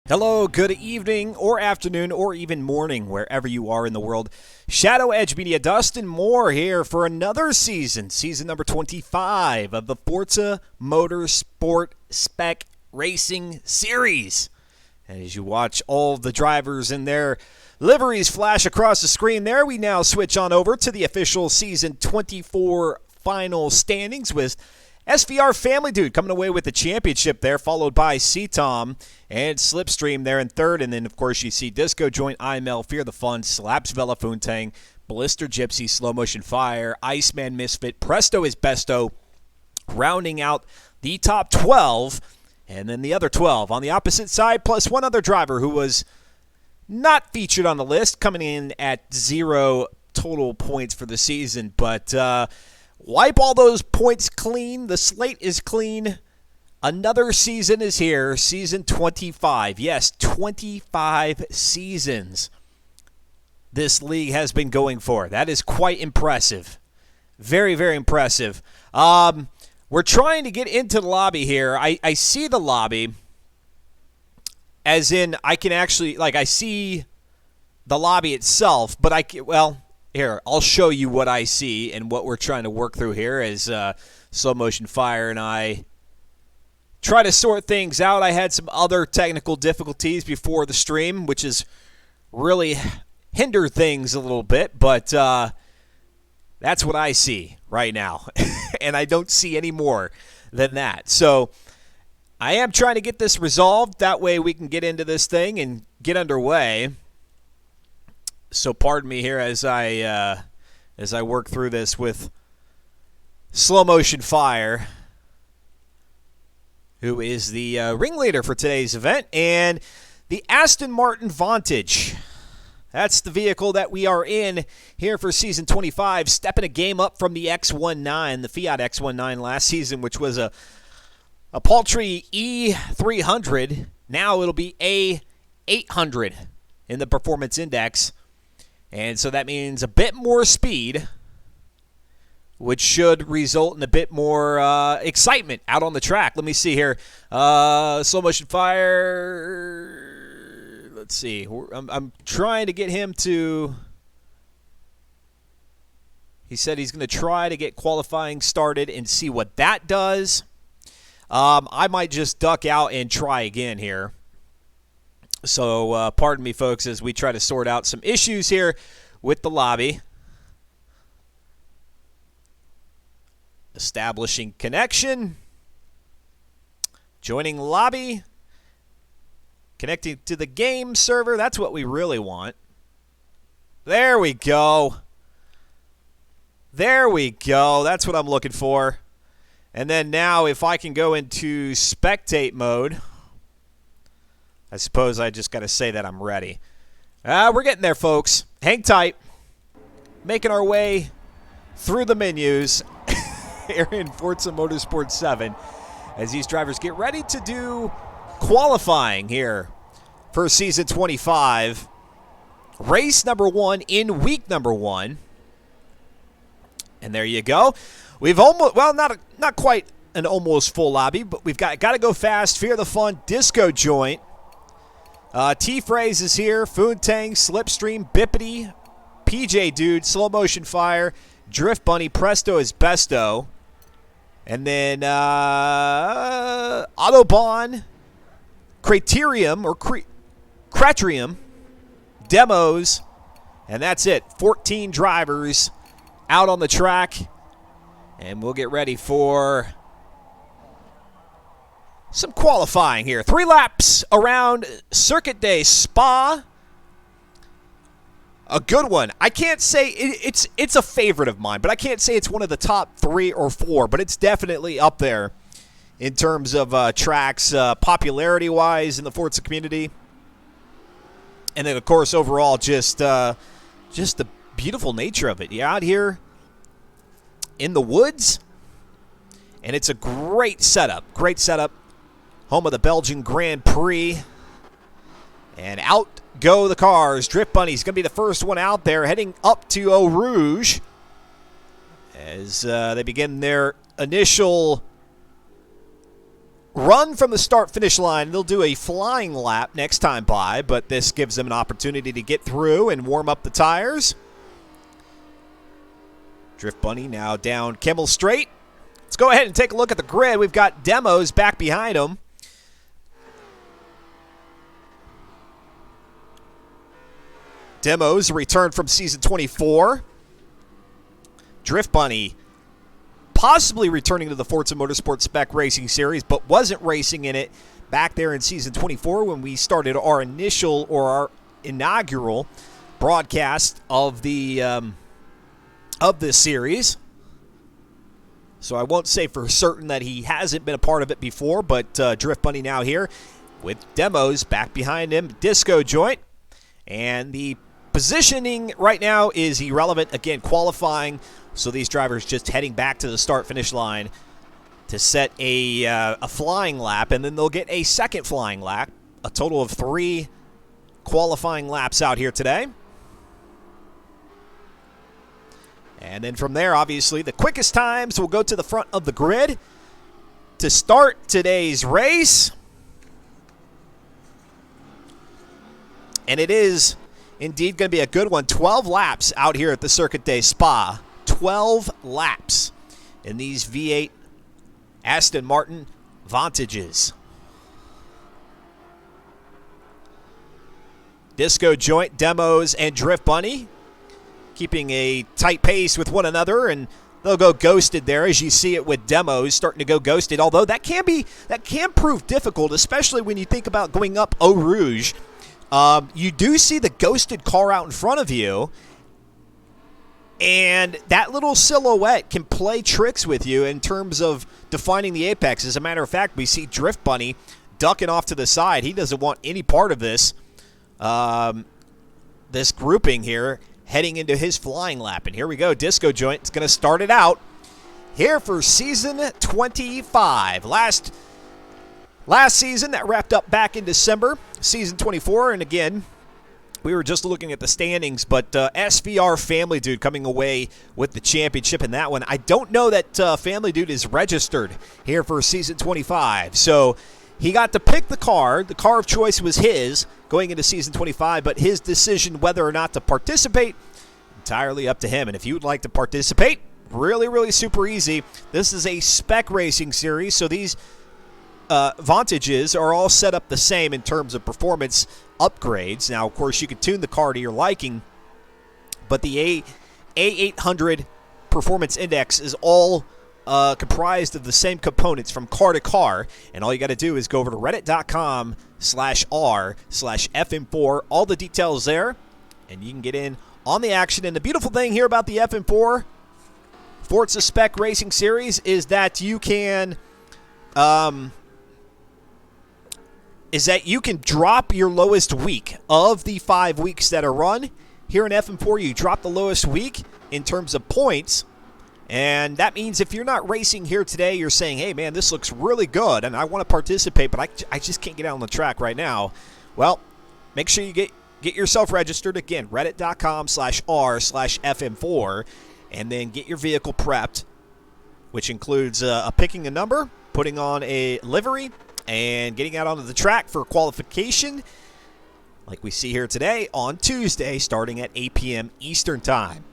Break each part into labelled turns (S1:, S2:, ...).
S1: Hello, good evening, or afternoon, or even morning, wherever you are in the world. Shadow Edge Media, Dustin Moore here for another season number 25 of the Forza Motorsport Spec Racing Series. And as you watch all the drivers in their liveries flash across the screen there, we now switch on over to the official Season 24 final standings with SVR Family Dude coming away with the championship there, followed by C-Tom and Slipstream there in third. And then, of course, you see Disco Joint, IML, Fear the Fun, Slaps Vela Funtang, Blister Gypsy, Slow Motion Fire, Iceman Misfit, Presto is Besto, rounding out the top 12. And then the other 12 on the opposite side, plus one other driver who was not featured on the list, coming in at 0 total points for the season. But wipe all those points clean. The slate is clean. Another season is here. Season 25. Yes, 25 seasons this league has been going for. That is quite impressive. Very, very impressive. We're trying to get into the lobby here. I see the lobby as in I can actually, I see the lobby itself, but here, I'll show you what I see and what we're trying to work through here as Slow Motion Fire and I try to sort things out. I had some other technical difficulties before the stream, which has really hindered things a little bit, but that's what I see right now, and I don't see any more than that. So I am trying to get this resolved. That way we can get into this thing and get underway. So pardon me here as I work through this with Slow Motion Fire, who is the ringleader for today's event, and the Aston Martin Vantage. That's the vehicle that we are in here for Season 25, stepping a game up from the X19, the Fiat X19 last season, which was a paltry E300. Now it'll be A800 in the Performance Index. And so that means a bit more speed, which should result in a bit more excitement out on the track. Let me see here. Slow Motion Fire. Let's see. I'm trying to get him to... He said he's going to try to get qualifying started and see what that does. I might just duck out and try again here. So pardon me, folks, as we try to sort out some issues here with the lobby. Establishing connection. Joining lobby. Connecting to the game server. That's what we really want. There we go. There we go. That's what I'm looking for. And then now if I can go into spectate mode, I suppose I just got to say that I'm ready. We're getting there, folks. Hang tight. Making our way through the menus here in Forza Motorsport 7 as these drivers get ready to do qualifying here for Season 25. Race number 1 in week number 1. And there you go. We've almost, well, not quite an almost full lobby, but we've got to go fast. Fear the Fun, Disco Joint. T-Phrase is here. Foontang, Slipstream, Bippity, PJ Dude, Slow Motion Fire, Drift Bunny, Presto is Besto. And then Autobahn, Criterium, or Cratrium, Demos, and that's it. 14 drivers out on the track. And we'll get ready for some qualifying here. 3 laps around Circuit Day Spa. A good one. I can't say it's a favorite of mine, but I can't say it's one of the top 3 or 4, but it's definitely up there in terms of tracks popularity-wise in the Forza community. And then, of course, overall, just the beautiful nature of it. You're out here in the woods, and it's a great setup. Great setup. Home of the Belgian Grand Prix. And out go the cars. Drift Bunny's going to be the first one out there, heading up to Eau Rouge as they begin their initial run from the start-finish line. They'll do a flying lap next time by, but this gives them an opportunity to get through and warm up the tires. Drift Bunny now down Kimmel Straight. Let's go ahead and take a look at the grid. We've got Demos back behind him. Demos returned from season 24. Drift Bunny possibly returning to the Forza Motorsport Spec Racing Series, but wasn't racing in it back there in season 24 when we started our inaugural broadcast of this series. So I won't say for certain that he hasn't been a part of it before, but Drift Bunny now here with Demos back behind him. Disco Joint. And the positioning right now is irrelevant. Again, qualifying. So these drivers just heading back to the start-finish line to set a flying lap, and then they'll get a second flying lap. A total of 3 qualifying laps out here today. And then from there, obviously, the quickest times will go to the front of the grid to start today's race. And it is indeed going to be a good one. 12 laps out here at the Circuit de Spa. 12 laps in these V8 Aston Martin Vantages. Disco Joint, Demos, and Drift Bunny keeping a tight pace with one another, and they'll go ghosted there as you see it with Demos starting to go ghosted, although that can prove difficult, especially when you think about going up Eau Rouge. You do see the ghosted car out in front of you, and that little silhouette can play tricks with you in terms of defining the apex. As a matter of fact, we see Drift Bunny ducking off to the side. He doesn't want any part of this, this grouping here, heading into his flying lap. And here we go. Disco Joint is going to start it out here for season 25. Last season, that wrapped up back in December, season 24. And again, we were just looking at the standings, but SVR Family Dude coming away with the championship in that one. I don't know that Family Dude is registered here for season 25. So he got to pick the car. The car of choice was his going into season 25, but his decision whether or not to participate, entirely up to him. And if you would like to participate, really, really super easy. This is a spec racing series, so these Vantages are all set up the same in terms of performance upgrades. Now, of course, you can tune the car to your liking, but the A800 Performance Index is all comprised of the same components from car to car, and all you got to do is go over to reddit.com/r/FM4. All the details there, and you can get in on the action. And the beautiful thing here about the FM4 Forza Spec Racing Series is that you can drop your lowest week of the 5 weeks that are run. Here in FM4, you drop the lowest week in terms of points. And that means if you're not racing here today, you're saying, hey, man, this looks really good, and I want to participate, but I just can't get out on the track right now. Well, make sure you get yourself registered. Again, reddit.com/r/FM4, and then get your vehicle prepped, which includes picking a number, putting on a livery, and getting out onto the track for qualification, like we see here today on Tuesday, starting at 8 p.m. Eastern Time.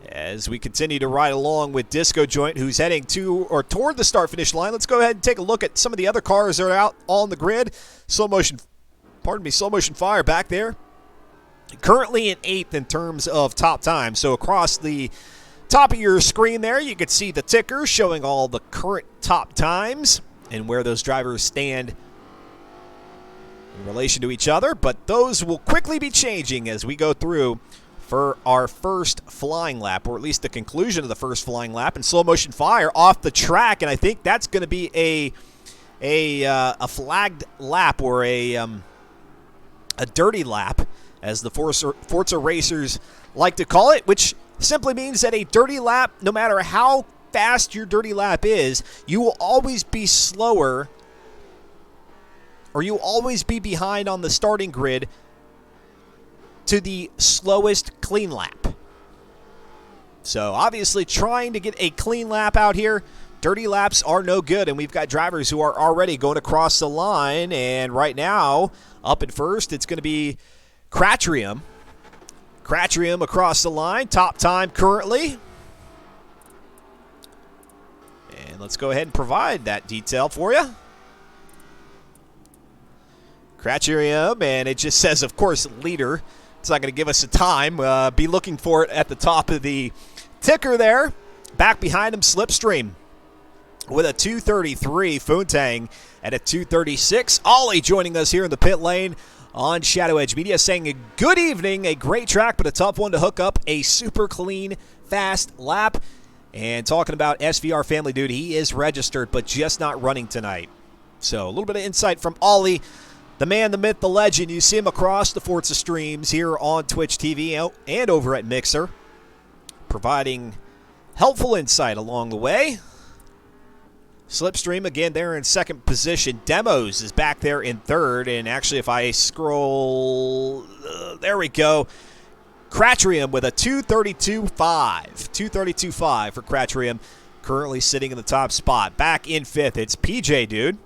S1: As we continue to ride along with Disco Joint, who's heading toward the start-finish line, let's go ahead and take a look at some of the other cars that are out on the grid. Slow motion fire back there. Currently in 8th in terms of top time. So across the top of your screen there, you can see the ticker showing all the current top times and where those drivers stand in relation to each other. But those will quickly be changing as we go through for our first flying lap, or at least the conclusion of the first flying lap. And slow motion fire off the track, and I think that's going to be a flagged lap, or a dirty lap, as the Forza racers like to call it, which simply means that a dirty lap, no matter how fast your dirty lap is, you will always be slower, or you'll always be behind on the starting grid to the slowest clean lap. So obviously trying to get a clean lap out here dirty laps are no good, and we've got drivers who are already going across the line. And right now, up at first, it's going to be Cratrium. Cratrium across the line, top time currently. And let's go ahead and provide that detail for you. Cratrium, and it just says, of course, leader. It's not going to give us a time. Be looking for it at the top of the ticker there. Back behind him, Slipstream with a 2:33. Funtang at a 2:36. Ollie joining us here in the pit lane on Shadow Edge Media, saying a good evening, a great track, but a tough one to hook up a super clean, fast lap. And talking about SVR Family Dude, he is registered, but just not running tonight. So a little bit of insight from Ollie, the man, the myth, the legend. You see him across the Forza streams here on Twitch TV and over at Mixer, providing helpful insight along the way. Slipstream, again, there in second position. Demos is back there in third. And actually, if I scroll, there we go. Cratrium with a 2:32.5. 2:32.5 for Cratrium, currently sitting in the top spot. Back in fifth, it's PJ Dude.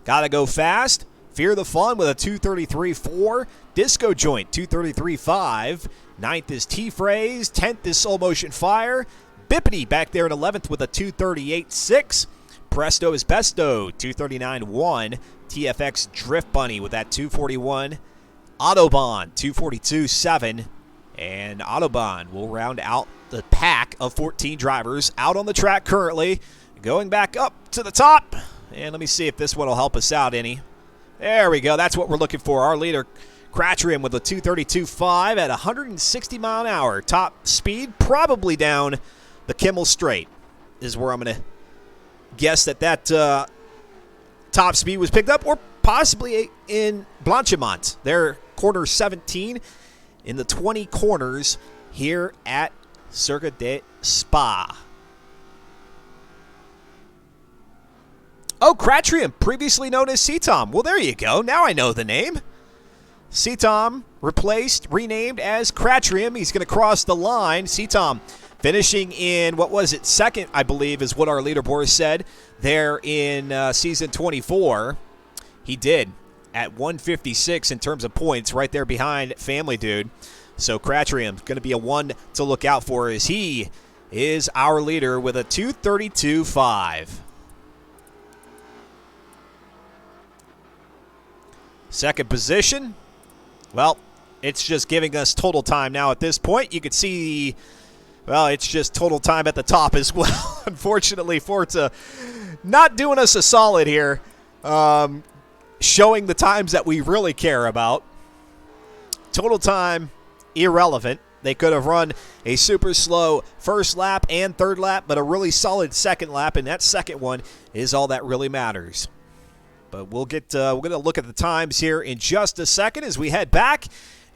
S1: Gotta go fast. Fear the Fun with a 2:33.4. Disco Joint, 2:33.5. Ninth is T-Phrase. 10th is Soul Motion Fire. Bippity back there in 11th with a 2:38.6. Presto is Besto, 2:39.1. TFX Drift Bunny with that 2:41. Autobahn, 2:42.7. And Autobahn will round out the pack of 14 drivers out on the track currently. Going back up to the top. And let me see if this one will help us out any. There we go. That's what we're looking for. Our leader, Cratrium, with a 2:32.5 at 160 mile an hour. Top speed, probably down the Kimmel Straight, is where I'm going to guess that top speed was picked up, or possibly in Blanchimont. They're corner 17 in the 20 corners here at Circuit de Spa. Oh, Cratrium, previously known as C-Tom. Well, there you go. Now I know the name. C-Tom renamed as Cratrium. He's going to cross the line. C-Tom finishing in, what was it, second, I believe, is what our leaderboard said there in season 24. He did at 156 in terms of points, right there behind Family Dude. So Cratrium going to be a one to look out for, as he is our leader with a 2:32.5. Second position, well, it's just giving us total time now at this point. You can see, well, it's just total time at the top as well. Unfortunately, Forza not doing us a solid here, showing the times that we really care about. Total time, irrelevant. They could have run a super slow first lap and third lap, but a really solid second lap, and that second one is all that really matters. But we're going to look at the times here in just a second as we head back.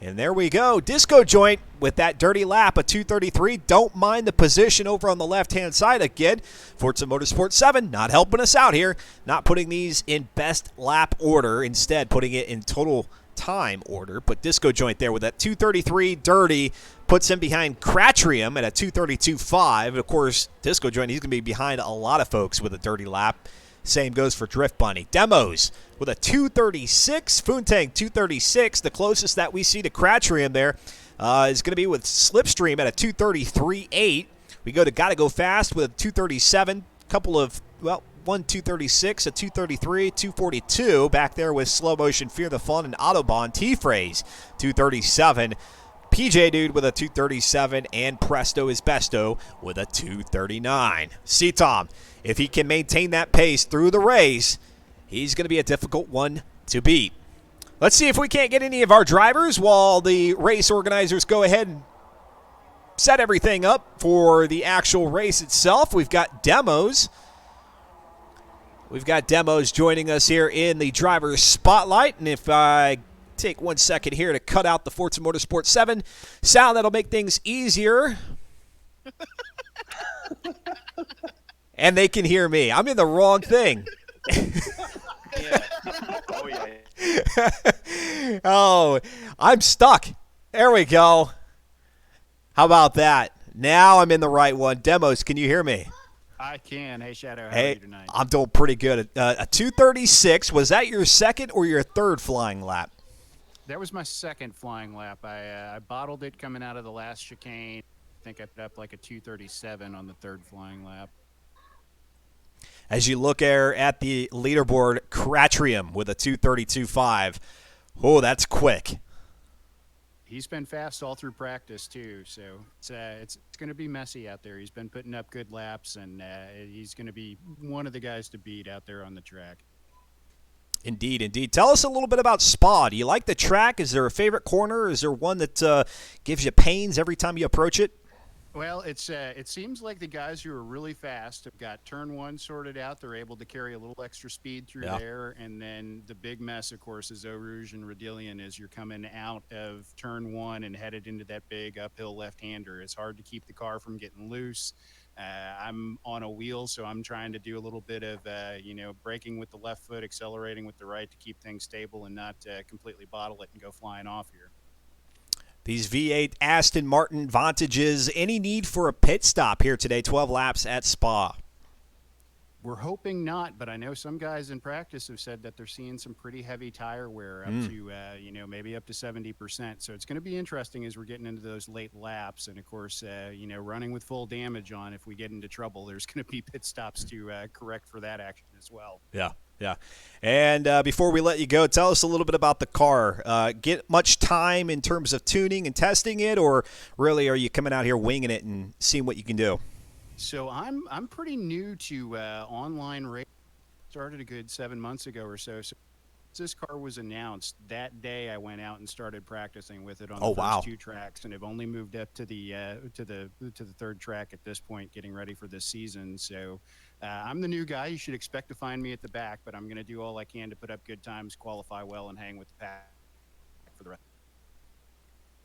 S1: And there we go. Disco Joint with that dirty lap, a 2:33. Don't mind the position over on the left-hand side again. Forza Motorsport 7 not helping us out here. Not putting these in best lap order. Instead, putting it in total time order. But Disco Joint there with that 2:33 dirty puts him behind Cratrium at a 2:32.5. And of course, Disco Joint, he's going to be behind a lot of folks with a dirty lap. Same goes for Drift Bunny. Demos with a 2:36. Funtang 2:36. The closest that we see to Cratrium there is going to be with Slipstream at a 2:33.8. We go to Gotta Go Fast with a 2:37. Couple of, well, one 2:36, a 2:33, 2:42. Back there with Slow Motion, Fear the Fun, and Autobahn. T-Phrase 2:37. PJ Dude with a 2:37, and Presto is Besto with a 2:39. C-Tom, if he can maintain that pace through the race, he's going to be a difficult one to beat. Let's see if we can't get any of our drivers while the race organizers go ahead and set everything up for the actual race itself. We've got demos. We've got demos joining us here in the driver's spotlight, and if I take 1 second here to cut out the Forza Motorsport 7 sound, that'll make things easier. And they can hear me. I'm in the wrong thing.
S2: Yeah. Oh, yeah.
S1: Oh, I'm stuck. There we go. How about that? Now I'm in the right one. Demos, can you hear me?
S3: I can. Hey, Shadow, how are
S1: Hey,
S3: you tonight?
S1: I'm doing pretty good. A 2:36. Was that your second or your third flying lap?
S3: That was my second flying lap. I bottled it coming out of the last chicane. I think I put up like a 2:37 on the third flying lap.
S1: As you look there at the leaderboard, Cratrium with a 2:32.5. Oh, that's quick.
S3: He's been fast all through practice too, so it's going to be messy out there. He's been putting up good laps, and he's going to be one of the guys to beat out there on the track.
S1: Indeed, indeed. Tell us a little bit about Spa. Do you like the track? Is there a favorite corner? Is there one that gives you pains every time you approach it?
S3: Well, it seems like the guys who are really fast have got turn one sorted out. They're able to carry a little extra speed through there, and then the big mess, of course, is Eau Rouge and Rodillion as you're coming out of turn one and headed into that big uphill left-hander. It's hard to keep the car from getting loose. I'm on a wheel, so I'm trying to do a little bit of, braking with the left foot, accelerating with the right to keep things stable and not completely bottle it and go flying off here.
S1: These V8 Aston Martin Vantages, any need for a pit stop here today, 12 laps at Spa?
S3: We're hoping not, but I know some guys in practice have said that they're seeing some pretty heavy tire wear up to, maybe up to 70%. So it's going to be interesting as we're getting into those late laps. And, of course, running with full damage on, if we get into trouble, there's going to be pit stops to correct for that action as well.
S1: Yeah. Yeah. And before we let you go, tell us a little bit about the car. Get much time in terms of tuning and testing it, or really are you coming out here winging it and seeing what you can do?
S3: So I'm pretty new to online racing. Started a good 7 months ago or so. So this car was announced that day, I went out and started practicing with it on the first two tracks, and have only moved up to the third track at this point, getting ready for this season. So I'm the new guy. You should expect to find me at the back, but I'm going to do all I can to put up good times, qualify well, and hang with the pack for the rest.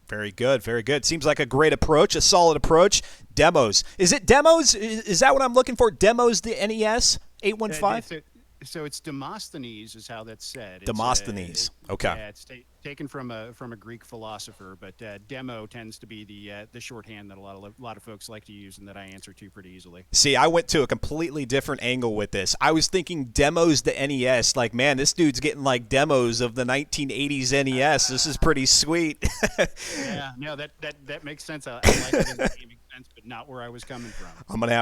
S1: Very good, very good. Seems like a great approach, a solid approach. Demos. Is it demos? Is that what I'm looking for? Demos, the NES 815?
S3: So it's Demosthenes is how that's said.
S1: Demosthenes. Okay.
S3: Yeah, it's taken from a Greek philosopher, but demo tends to be the shorthand that a lot of folks like to use and that I answer to pretty easily.
S1: See, I went to a completely different angle with this. I was thinking demos the NES. Like, man, this dude's getting like demos of the 1980s NES. This is pretty sweet.
S3: Yeah, no, that makes sense. I like it in the gaming sense, but not where I was coming from.
S1: I'm gonna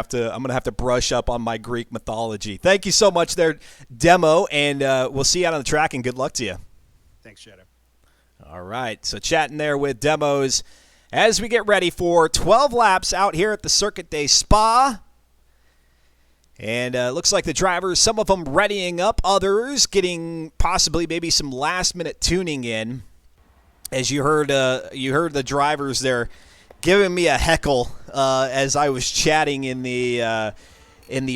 S1: have to brush up on my Greek mythology. Thank you so much there, Demo, and we'll see you out on the track, and good luck to you.
S3: Thanks, Shadow.
S1: All right, so chatting there with Demos as we get ready for 12 laps out here at the Circuit Day Spa. And looks like the drivers, some of them readying up, others getting possibly maybe some last-minute tuning in. As you heard the drivers there giving me a heckle as I was chatting in the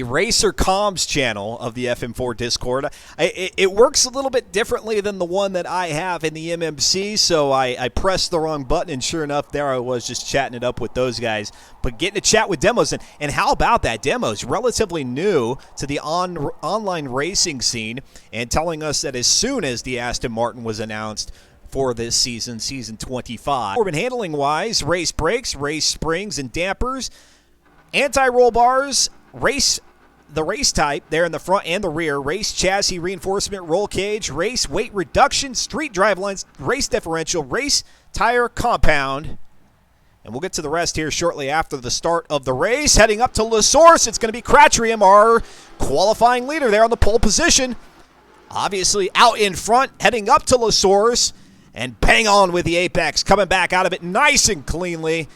S1: Racer Comms channel of the FM4 Discord. It works a little bit differently than the one that I have in the MMC, so I pressed the wrong button, and sure enough, there I was just chatting it up with those guys. But getting to chat with Demos, and how about that? Demos, relatively new to the online racing scene, and telling us that as soon as the Aston Martin was announced for this season, season 25. Corbin handling-wise, race brakes, race springs and dampers, anti-roll bars, the race type there in the front and the rear, race chassis reinforcement, roll cage, race weight reduction, street drive lines, race differential, race tire compound. And we'll get to the rest here shortly after the start of the race. Heading up to La Source, it's going to be Cratrium, our qualifying leader there on the pole position. Obviously out in front, heading up to La Source, and bang on with the apex, coming back out of it nice and cleanly.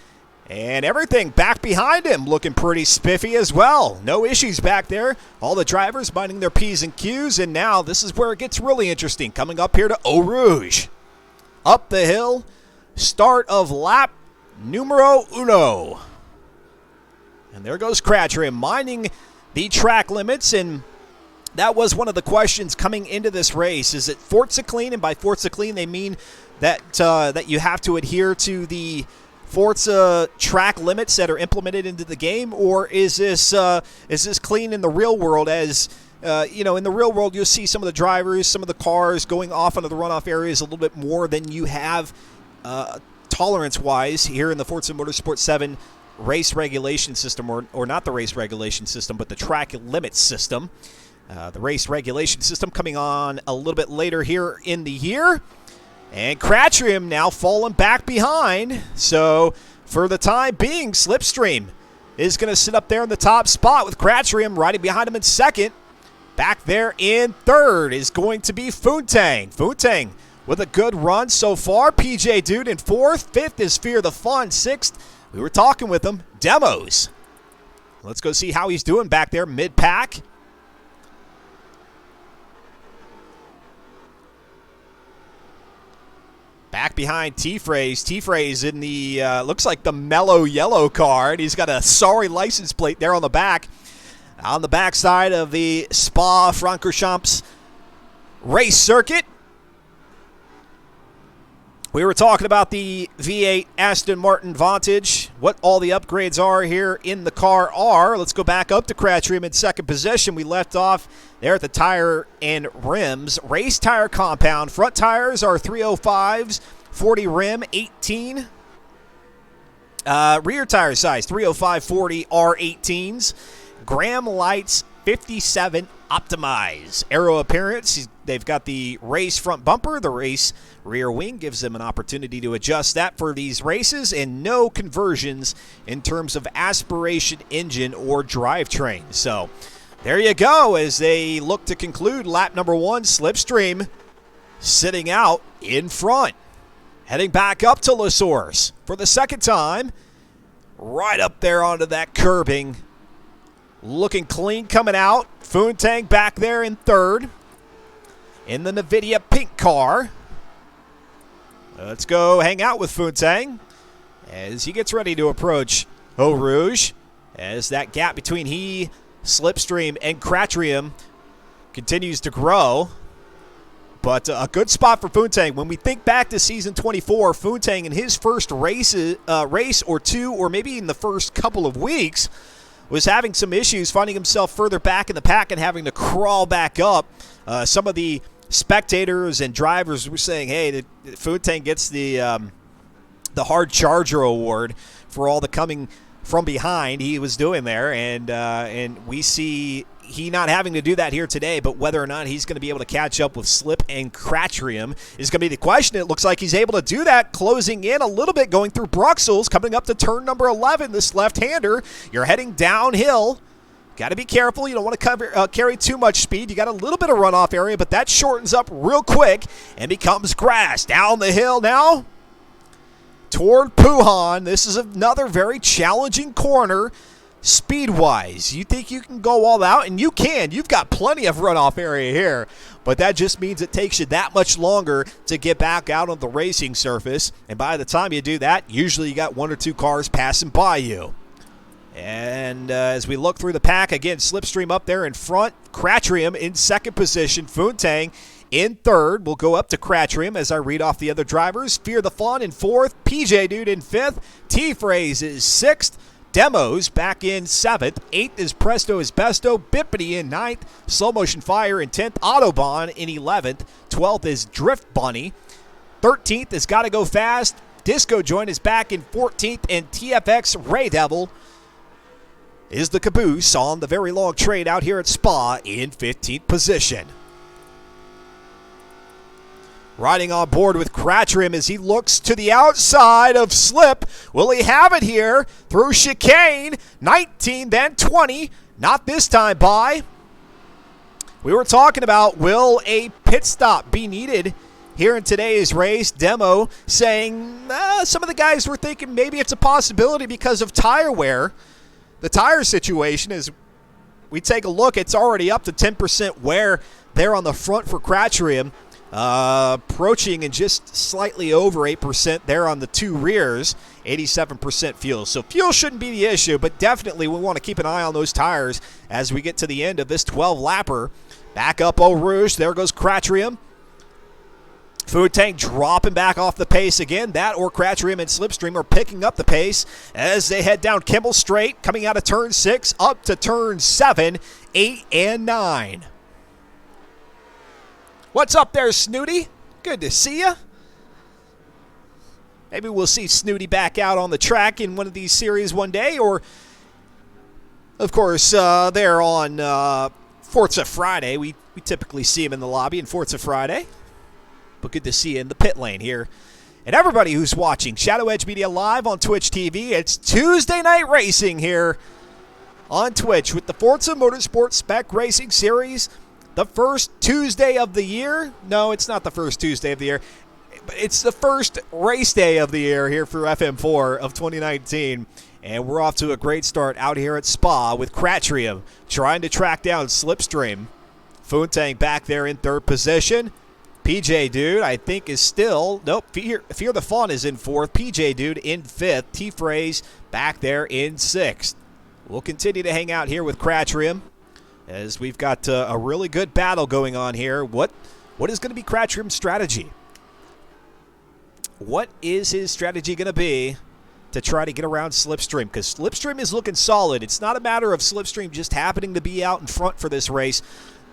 S1: And everything back behind him looking pretty spiffy as well. No issues back there. All the drivers minding their P's and Q's. And now this is where it gets really interesting. Coming up here to Eau Rouge. Up the hill. Start of lap numero uno. And there goes Cratrium minding the track limits. And that was one of the questions coming into this race. Is it Forza clean? And by Forza clean, they mean that that you have to adhere to the Forza track limits that are implemented into the game, or is this clean in the real world? As in the real world, you'll see some of the drivers, some of the cars going off into the runoff areas a little bit more than you have tolerance-wise here in the Forza Motorsport 7 race regulation system, or not the race regulation system, but the track limit system. The race regulation system coming on a little bit later here in the year. And Crutchfield now falling back behind. So for the time being, Slipstream is going to sit up there in the top spot with Crutchfield riding behind him in second. Back there in third is going to be Foontang. Foontang with a good run so far. PJ Dude in fourth. Fifth is Fear the Fun. Sixth, we were talking with him, Demos. Let's go see how he's doing back there mid-pack. Back behind T-Phrase. T-Phrase in the, looks like the mellow yellow card. He's got a sorry license plate there on the back. On the backside of the Spa-Francorchamps race circuit. We were talking about the V8 Aston Martin Vantage, what all the upgrades are here in the car are. Let's go back up to Crutchfield in second position. We left off there at the tire and rims. Race tire compound. Front tires are 305s, 40 rim, 18. Rear tire size, 305, 40 R18s. Graham lights, 57 optimize. Aero appearance, they've got the race front bumper. The race rear wing gives them an opportunity to adjust that for these races, and no conversions in terms of aspiration engine or drivetrain. So there you go as they look to conclude lap number one. Slipstream sitting out in front. Heading back up to La Source for the second time. Right up there onto that curbing. Looking clean coming out. Foontang back there in third. In the NVIDIA pink car. Let's go hang out with Foontang as he gets ready to approach Eau Rouge. As that gap between he, Slipstream, and Crutchfield continues to grow. But a good spot for Foontang. When we think back to season 24, Foontang in his first race or two, or maybe in the first couple of weeks, was having some issues, finding himself further back in the pack and having to crawl back up. Some of the spectators and drivers were saying, hey, Foontang gets the hard charger award for all the coming from behind he was doing there. And we see he not having to do that here today, but whether or not he's going to be able to catch up with Slip and Crutchfield is going to be the question. It looks like he's able to do that, closing in a little bit, going through Bruxelles, coming up to turn number 11, this left-hander. You're heading downhill. Got to be careful. You don't want to carry too much speed. You got a little bit of runoff area, but that shortens up real quick and becomes grass. Down the hill now toward Puhan. This is another very challenging corner. Speed-wise, you think you can go all out, and you can. You've got plenty of runoff area here, but that just means it takes you that much longer to get back out on the racing surface, and by the time you do that, usually you got one or two cars passing by you. And as we look through the pack, again, Slipstream up there in front, Crutchfield in second position, Foontang in third. We'll go up to Crutchfield as I read off the other drivers. Fear the Fun in fourth, PJ Dude in fifth, T-Phrase is sixth, Demos back in 7th. 8th is Presto is Besto. Bippity in 9th. Slow Motion Fire in 10th. Autobahn in 11th. 12th is Drift Bunny. 13th is Gotta Go Fast. Disco Joint is back in 14th. And TFX Ray Devil is the caboose on the very long trade out here at Spa in 15th position. Riding on board with Crutchfield as he looks to the outside of Slip. Will he have it here through chicane? 19, then 20. Not this time by. We were talking about, will a pit stop be needed here in today's race? Demo saying some of the guys were thinking maybe it's a possibility because of tire wear. The tire situation is, we take a look, it's already up to 10% wear there on the front for Crutchfield. Approaching and just slightly over 8% there on the two rears, 87% fuel. So fuel shouldn't be the issue, but definitely we want to keep an eye on those tires as we get to the end of this 12-lapper. Back up Eau Rouge, there goes Crutchfield. Foontang dropping back off the pace again. That or Crutchfield and Slipstream are picking up the pace as they head down Kimball Straight, coming out of turn 6 up to turn 7, 8, and 9. What's up there, Snooty? Good to see you. Maybe we'll see Snooty back out on the track in one of these series one day, or, of course, there on Forza Friday. We typically see him in the lobby in Forza Friday, but good to see you in the pit lane here. And everybody who's watching Shadow Edge Media live on Twitch TV, it's Tuesday Night Racing here on Twitch with the Forza Motorsport Spec Racing Series. The first Tuesday of the year. No, it's not the first Tuesday of the year. It's the first race day of the year here for FM4 of 2019. And we're off to a great start out here at Spa with Cratrium trying to track down Slipstream. Foontang back there in third position. PJ Dude, I think, is still... Nope, Fear the Fawn is in fourth. PJ Dude in fifth. T-Phrase back there in sixth. We'll continue to hang out here with Cratrium as we've got a really good battle going on here. What is going to be Cratrium's strategy? What is his strategy going to be to try to get around Slipstream? Because Slipstream is looking solid. It's not a matter of Slipstream just happening to be out in front for this race.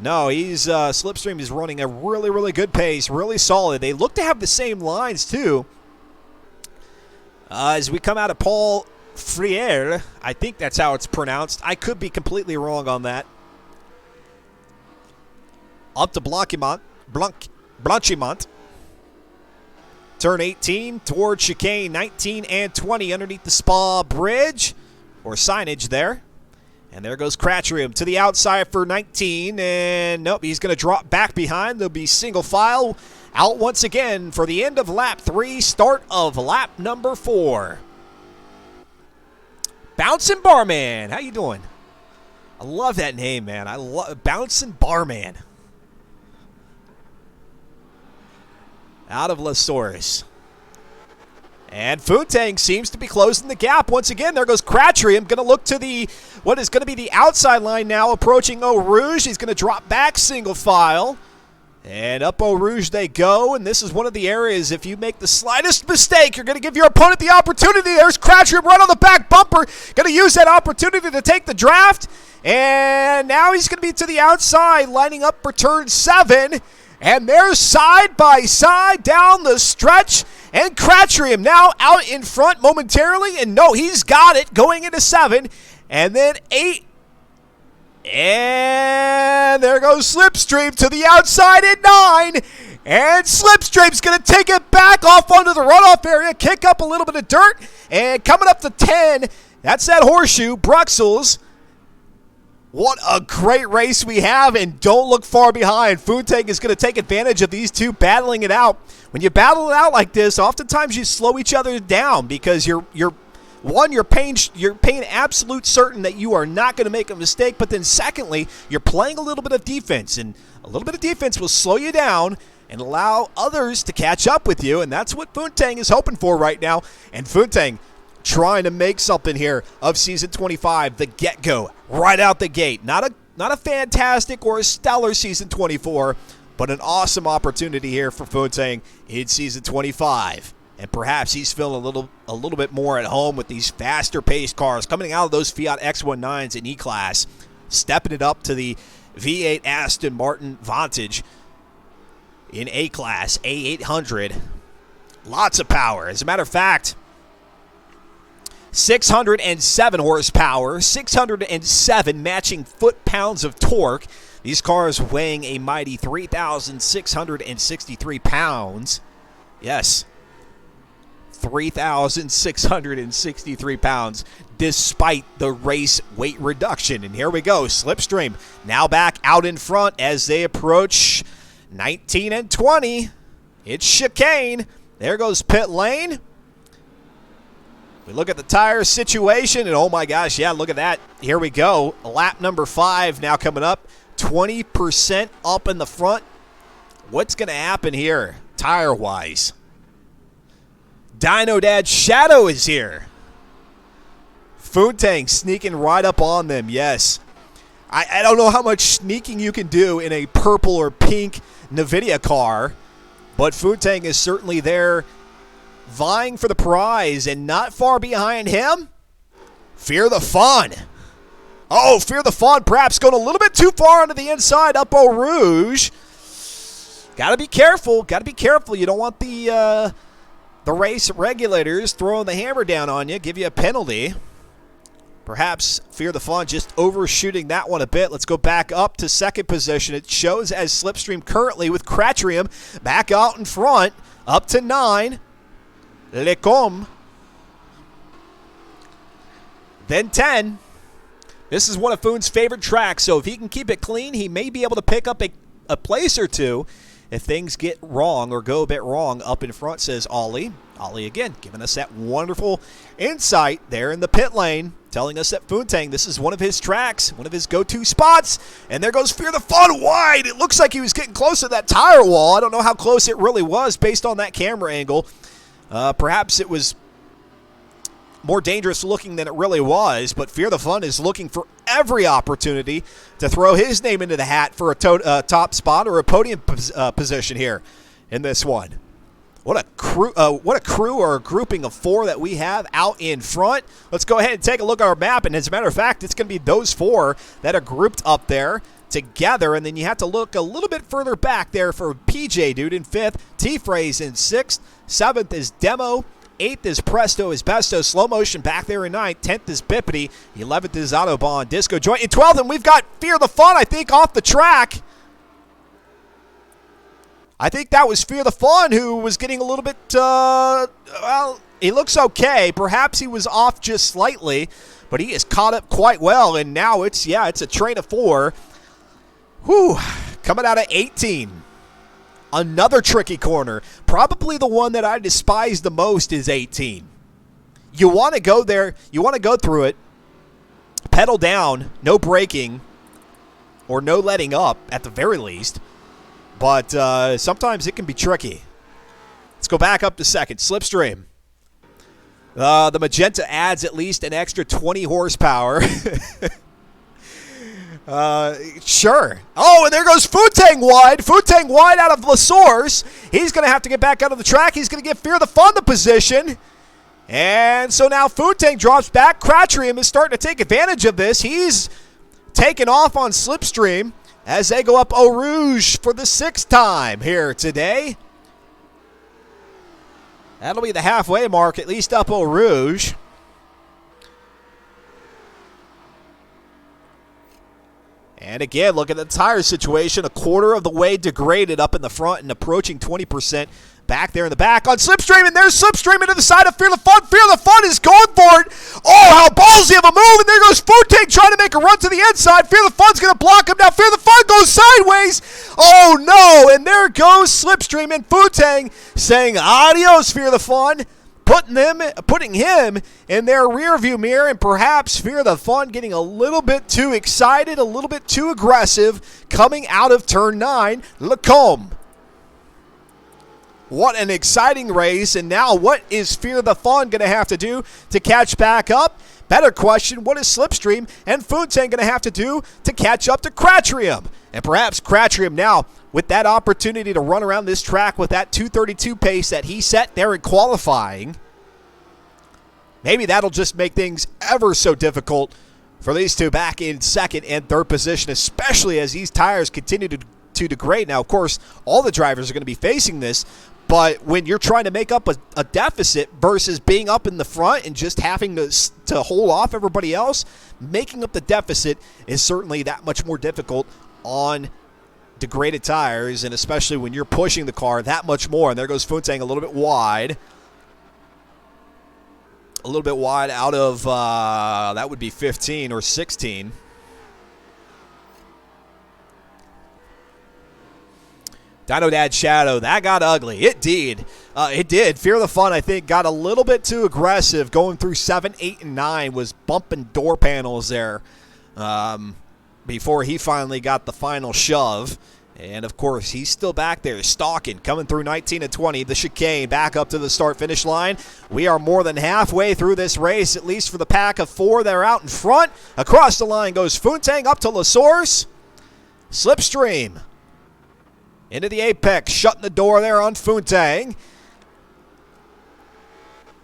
S1: No, Slipstream is running a really, really good pace, really solid. They look to have the same lines, too. As we come out of Paul Friere, I think that's how it's pronounced. I could be completely wrong on that. Up to Blanchimont. Turn 18 toward chicane 19 and 20 underneath the Spa Bridge, or signage there. And there goes Cratrium to the outside for 19, and nope, he's going to drop back behind. There'll be single file out once again for the end of lap 3, start of lap number 4. Bouncing Barman, how you doing? I love that name, man. I love Bouncing Barman. Out of Lasaurus. And Foontang seems to be closing the gap once again. There goes Cratrium, going to look to the, what is going to be the outside line now, approaching Eau Rouge. He's going to drop back single file. And up Eau Rouge they go, and this is one of the areas, if you make the slightest mistake, you're going to give your opponent the opportunity. There's Cratrium right on the back bumper, going to use that opportunity to take the draft. And now he's going to be to the outside, lining up for turn 7. And they're side by side down the stretch. And Cratrium now out in front momentarily. And no, he's got it going into 7. And then 8. And there goes Slipstream to the outside at 9. And Slipstream's going to take it back off onto the runoff area. Kick up a little bit of dirt. And coming up to 10, that's that horseshoe, Bruxelles. What a great race we have, and don't look far behind. Foontang is going to take advantage of these two battling it out. When you battle it out like this, oftentimes you slow each other down because you're paying absolute certain that you are not going to make a mistake, but then secondly, you're playing a little bit of defense, and a little bit of defense will slow you down and allow others to catch up with you, and that's what Foontang is hoping for right now. And Foontang trying to make something here of Season 25, the get-go, right out the gate. Not a fantastic or a stellar Season 24, but an awesome opportunity here for Foontang in Season 25. And perhaps he's feeling a little bit more at home with these faster-paced cars coming out of those Fiat X19s in E-Class, stepping it up to the V8 Aston Martin Vantage in A-Class, A800. Lots of power. As a matter of fact, 607 horsepower, 607 matching foot-pounds of torque. These cars weighing a mighty 3,663 pounds. Yes, 3,663 pounds despite the race weight reduction. And here we go, Slipstream now back out in front as they approach 19 and 20. It's chicane. There goes pit lane. We look at the tire situation, and oh my gosh, yeah, look at that. Here we go. Lap number 5 now coming up. 20% up in the front. What's going to happen here tire-wise? Dino Dad Shadow is here. Foontang sneaking right up on them, yes. I don't know how much sneaking you can do in a purple or pink NVIDIA car, but Foontang is certainly there vying for the prize, and not far behind him, Fear the Fawn. Oh, Fear the Fawn perhaps going a little bit too far onto the inside up Eau Rouge. Got to be careful. Got to be careful. You don't want the the race regulators throwing the hammer down on you, give you a penalty. Perhaps Fear the Fun just overshooting that one a bit. Let's go back up to second position. It shows as Slipstream currently with Cratrium back out in front, up to 9. Lecom. Then 10. This is one of Foon's favorite tracks, so if he can keep it clean, he may be able to pick up a place or two if things get wrong or go a bit wrong up in front, says Ollie. Ollie, again, giving us that wonderful insight there in the pit lane, telling us that Foontang, this is one of his tracks, one of his go-to spots. And there goes Fear the Fun wide. It looks like he was getting close to that tire wall. I don't know how close it really was based on that camera angle. Perhaps it was more dangerous looking than it really was, but Fear the Fun is looking for every opportunity to throw his name into the hat for a top spot or a podium position here in this one. What a crew or a grouping of 4 that we have out in front. Let's go ahead and take a look at our map, and as a matter of fact, it's going to be those 4 that are grouped up there together, and then you have to look a little bit further back there for PJ Dude in 5th, T-Phrase in 6th, 7th is Demo, 8th is Presto, is Besto, Slow Motion back there in 9th, 10th is Bippity, 11th is Autobahn, Disco Joint in 12th, and we've got Fear the Fun, I think, off the track. I think that was Fear the Fun who was getting a little bit, well, he looks okay. Perhaps he was off just slightly, but he is caught up quite well, and now it's a train of 4. Whew, coming out of 18. Another tricky corner. Probably the one that I despise the most is 18. You want to go there. You want to go through it. Pedal down. No braking. Or no letting up, at the very least. But sometimes it can be tricky. Let's go back up to second. Slipstream. The Magenta adds at least an extra 20 horsepower. Sure. Oh, and there goes Futang wide. Futang wide out of La Source. He's going to have to get back out of the track. He's going to give Fear the Fun the position. And so now Futang drops back. Cratrium is starting to take advantage of this. He's taken off on Slipstream as they go up Eau Rouge for the 6th time here today. That'll be the halfway mark, at least up Eau Rouge. And again, look at the tire situation. A quarter of the way degraded up in the front and approaching 20% back there in the back on Slipstream. And there's Slipstream into the side of Fear the Fun. Fear the Fun is going for it. Oh, how ballsy of a move. And there goes Futang trying to make a run to the inside. Fear the Fun's going to block him. Now Fear the Fun goes sideways. Oh, no. And there goes Slipstream and Futang saying adios, Fear the Fun. Putting him in their rearview mirror, and perhaps Fear the Fun getting a little bit too excited, a little bit too aggressive, coming out of turn 9. Lecombe. What an exciting race, and now what is Fear the Fun going to have to do to catch back up? Better question, what is Slipstream and Futang going to have to do to catch up to Cratrium? And perhaps Cratrium now, with that opportunity to run around this track with that 232 pace that he set there in qualifying, maybe that'll just make things ever so difficult for these two back in second and third position, especially as these tires continue to degrade. Now, of course, all the drivers are going to be facing this, but when you're trying to make up a deficit versus being up in the front and just having to hold off everybody else, making up the deficit is certainly that much more difficult on degraded tires, and especially when you're pushing the car that much more. And there goes Futang a little bit wide. A little bit wide out of, that would be 15 or 16. Dino Dad Shadow, that got ugly. It did. It did. Fear the Fun, I think, got a little bit too aggressive going through 7, 8, and 9, was bumping door panels there before he finally got the final shove. And, of course, he's still back there stalking, coming through 19 and 20, the chicane, back up to the start-finish line. We are more than halfway through this race, at least for the pack of 4 that are out in front. Across the line goes Futang up to La Source. Slipstream into the apex, shutting the door there on Futang.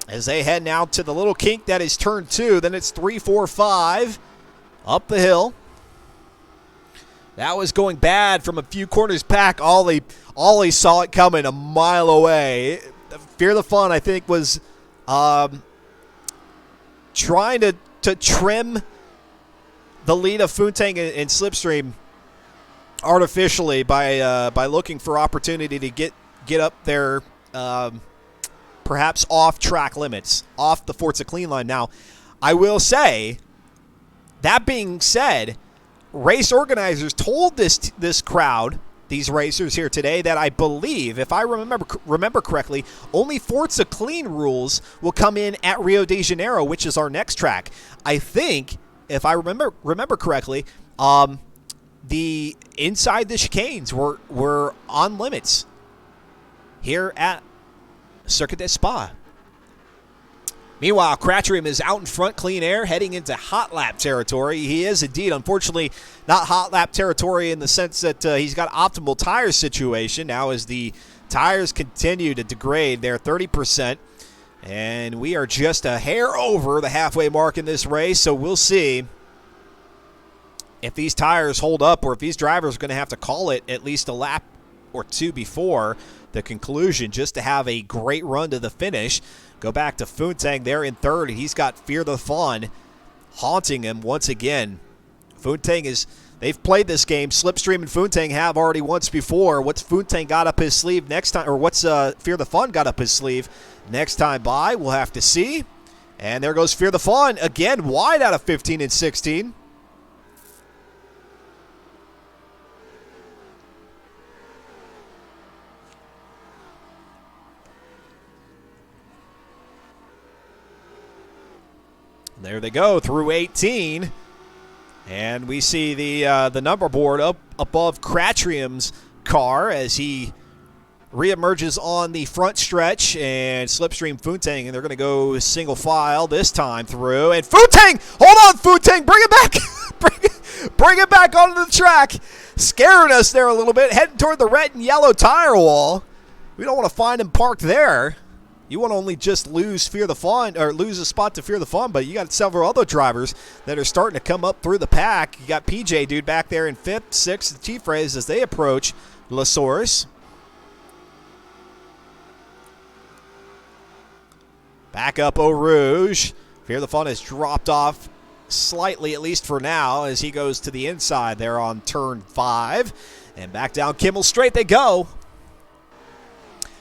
S1: As they head now to the little kink that is turn 2, then it's 3, 4, 5 up the hill. That was going bad from a few corners back. Ollie saw it coming a mile away. Fear the Fun, I think, was trying to trim the lead of Funtang and Slipstream artificially by looking for opportunity to get up their perhaps off track limits, off the Forza Clean line. Now, I will say, that being said, race organizers told this crowd, these racers here today, that I believe, if I remember correctly, only Forza Clean rules will come in at Rio de Janeiro, which is our next track. I think, if I remember correctly, the inside the chicanes were on limits here at Circuit de Spa. Meanwhile, Cratchrim is out in front, clean air, heading into hot lap territory. He is indeed, unfortunately, not hot lap territory in the sense that he's got optimal tire situation. Now as the tires continue to degrade, they're 30%. And we are just a hair over the halfway mark in this race, so we'll see if these tires hold up or if these drivers are going to have to call it at least a lap or two before the conclusion just to have a great run to the finish. Go back to Funtang there in third. He's got Fear the Fun haunting him once again. Funtang they've played this game. Slipstream and Funtang have already once before. What's Funtang got up his sleeve next time, or what's Fear the Fun got up his sleeve next time by? We'll have to see. And there goes Fear the Fun again, wide out of 15 and 16. There they go through 18, and we see the number board up above Cratrium's car as he reemerges on the front stretch, and Slipstream Funtang, and they're going to go single file this time through. And Funtang, hold on, Funtang, bring it back, bring it back onto the track, scaring us there a little bit, heading toward the red and yellow tire wall. We don't want to find him parked there. You want to only just lose Fear the Fun, or lose a spot to Fear the Fun, but you got several other drivers that are starting to come up through the pack. You got PJ dude back there in 5th, 6th, the Chief Rays as they approach Lasource. Back up Eau Rouge. Fear the Fun has dropped off slightly, at least for now, as he goes to the inside there on turn 5. And back down Kimmel Straight they go.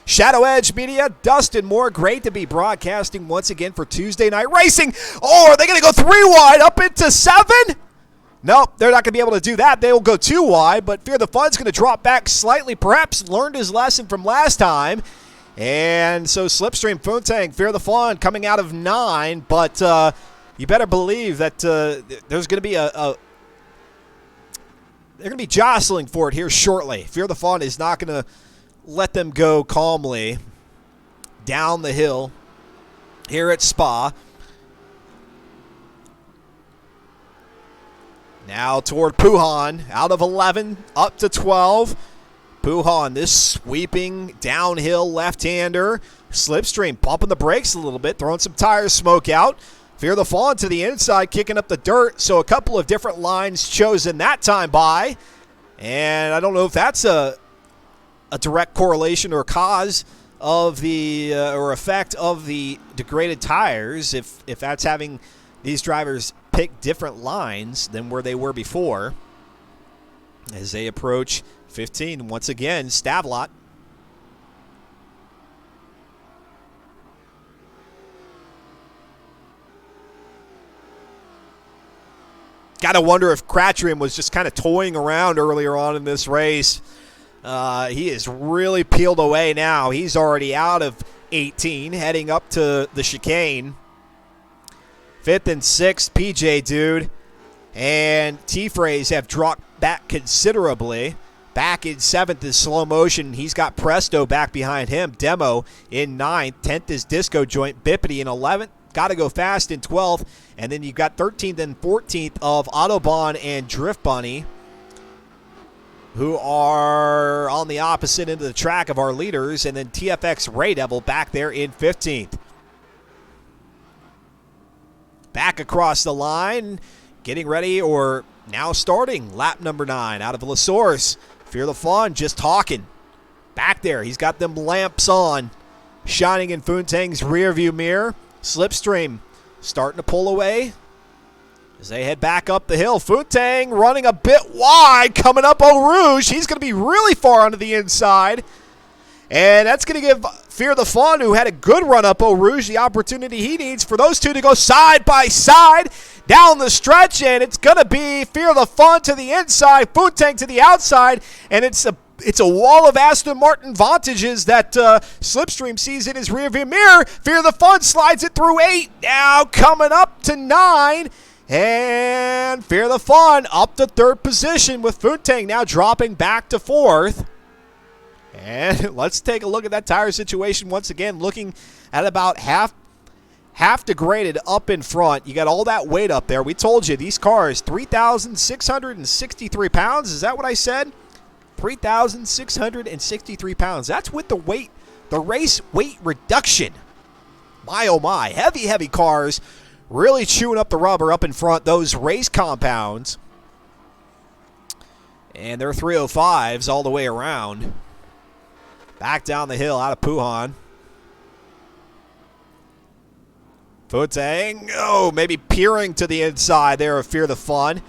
S1: Shadow Edge Media, Dustin Moore, great to be broadcasting once again for Tuesday Night Racing. Oh, are they going to go 3 wide up into 7? Nope, they're not going to be able to do that. They will go 2 wide, but Fear the Fun's going to drop back slightly, perhaps learned his lesson from last time. And so Slipstream, Funtang, Fear the Fun coming out of 9, but you better believe that there's going to be they're going to be jostling for it here shortly. Fear the Fun is not going to let them go calmly down the hill here at Spa. Now toward Puhan, out of 11, up to 12. Puhan, this sweeping downhill left-hander. Slipstream pumping the brakes a little bit, throwing some tire smoke out. Fear the Fawn to the inside, kicking up the dirt. So a couple of different lines chosen that time by. And I don't know if that's a direct correlation or cause of the or effect of the degraded tires, if that's having these drivers pick different lines than where they were before as they approach 15. Once again, Stavlot. Got to wonder if Cratchrim was just kind of toying around earlier on in this race. He is really peeled away now. He's already out of 18, heading up to the chicane. 5th and 6th, PJ Dude and T-Phrase have dropped back considerably. Back in 7th is Slow Motion. He's got Presto back behind him. Demo in 9th. 10th is Disco Joint. Bippity in 11th. Got to go fast in 12th. And then you've got 13th and 14th of Autobahn and Drift Bunny, who are on the opposite end of the track of our leaders. And then TFX Ray Devil back there in 15th. Back across the line, getting ready, or now starting lap number 9 out of La Source. Fear the Fawn just talking. Back there, he's got them lamps on. shining in Foontang's rearview mirror. Slipstream starting to pull away as they head back up the hill. Foontang running a bit wide, coming up Eau Rouge. He's going to be really far onto the inside. And that's going to give Fear the Fun, who had a good run up Eau Rouge, the opportunity he needs for those two to go side by side down the stretch. And it's going to be Fear the Fun to the inside, Foontang to the outside. And it's a wall of Aston Martin vantages that Slipstream sees in his rearview mirror. Fear the Fun slides it through 8. Now coming up to 9. And Fear the Fun up to 3rd position with Foontang now dropping back to 4th. And let's take a look at that tire situation once again, looking at about half degraded up in front. You got all that weight up there. We told you these cars, 3,663 pounds. Is that what I said? 3,663 pounds. That's with the weight, the race weight reduction. My, oh my. Heavy, heavy cars really chewing up the rubber up in front. Those race compounds. And they're 305s all the way around. Back down the hill out of Puhan. Foontang, maybe peering to the inside there of Fear the Fun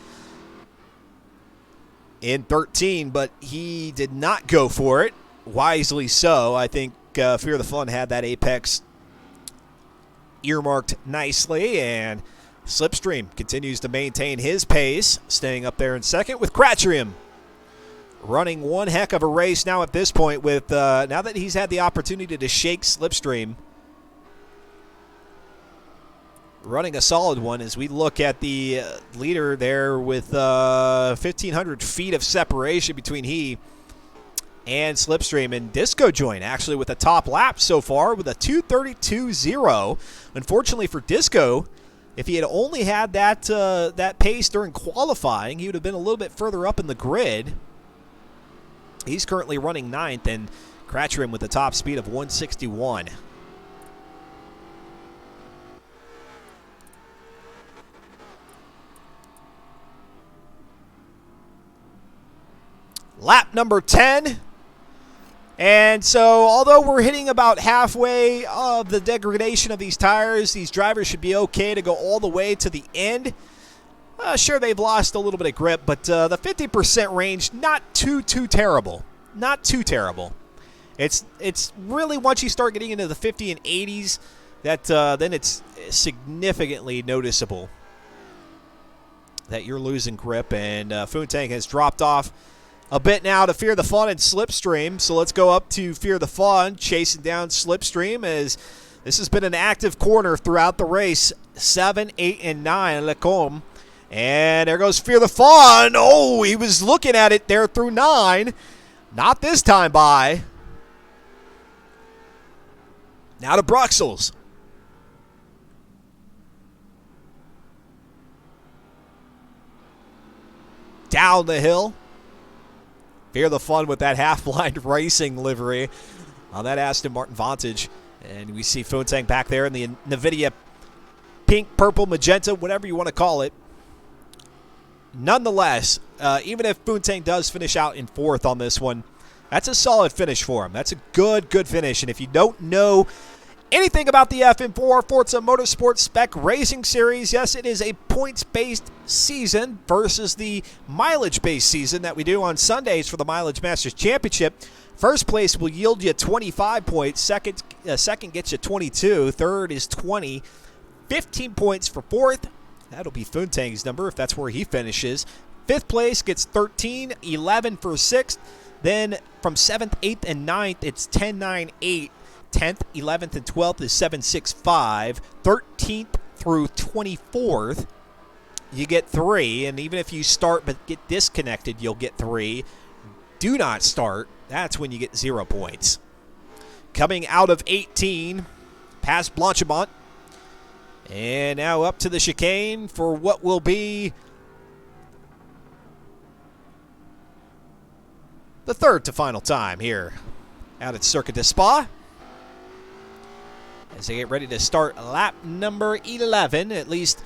S1: in 13, but he did not go for it. Wisely so. I think Fear the Fun had that apex earmarked nicely, and Slipstream continues to maintain his pace, staying up there in second with Cratchrium running one heck of a race now at this point with now that he's had the opportunity to shake Slipstream. Running a solid one as we look at the leader there with 1,500 feet of separation between he and Slipstream. And Disco Joint actually with a top lap so far with a 2:32.0. Unfortunately for Disco, if he had only had that pace during qualifying, he would have been a little bit further up in the grid. He's currently running 9th, and Cratchrim with the top speed of 161. Lap number 10. And so, although we're hitting about halfway of the degradation of these tires, these drivers should be okay to go all the way to the end. Sure, they've lost a little bit of grip, but the 50% range, not too terrible. Not too terrible. It's really once you start getting into the 50 and 80s, that then it's significantly noticeable that you're losing grip. And Foontang has dropped off a bit now to Fear the Fun and Slipstream. So let's go up to Fear the Fun, chasing down Slipstream, as this has been an active corner throughout the race. 7, 8, and 9, Lecombe. And there goes Fear the Fun. Oh, he was looking at it there through 9. Not this time by. Now to Bruxelles. Down the hill. Fear the Fun with that half-blind racing livery on that Aston Martin Vantage. And we see Foontang back there in the NVIDIA pink, purple, magenta, whatever you want to call it. Nonetheless, even if Foontang does finish out in 4th on this one, that's a solid finish for him. That's a good finish. And if you don't know anything about the FM4 Forza Motorsport Spec Racing Series, yes, it is a points-based season versus the mileage-based season that we do on Sundays for the Mileage Masters Championship. First place will yield you 25 points. Second gets you 22. Third is 20. 15 points for 4th. That'll be Foontang's number if that's where he finishes. 5th place gets 13, 11 for 6th. Then from 7th, 8th, and 9th, it's 10, 9, 8. 10th, 11th, and 12th is 7, 6, 5. 13th through 24th, you get 3. And even if you start but get disconnected, you'll get 3. Do not start. That's when you get 0 points. Coming out of 18, past Blanchimont. And now up to the chicane for what will be the third to final time here out at Circuit de Spa. As they get ready to start lap number 11, at least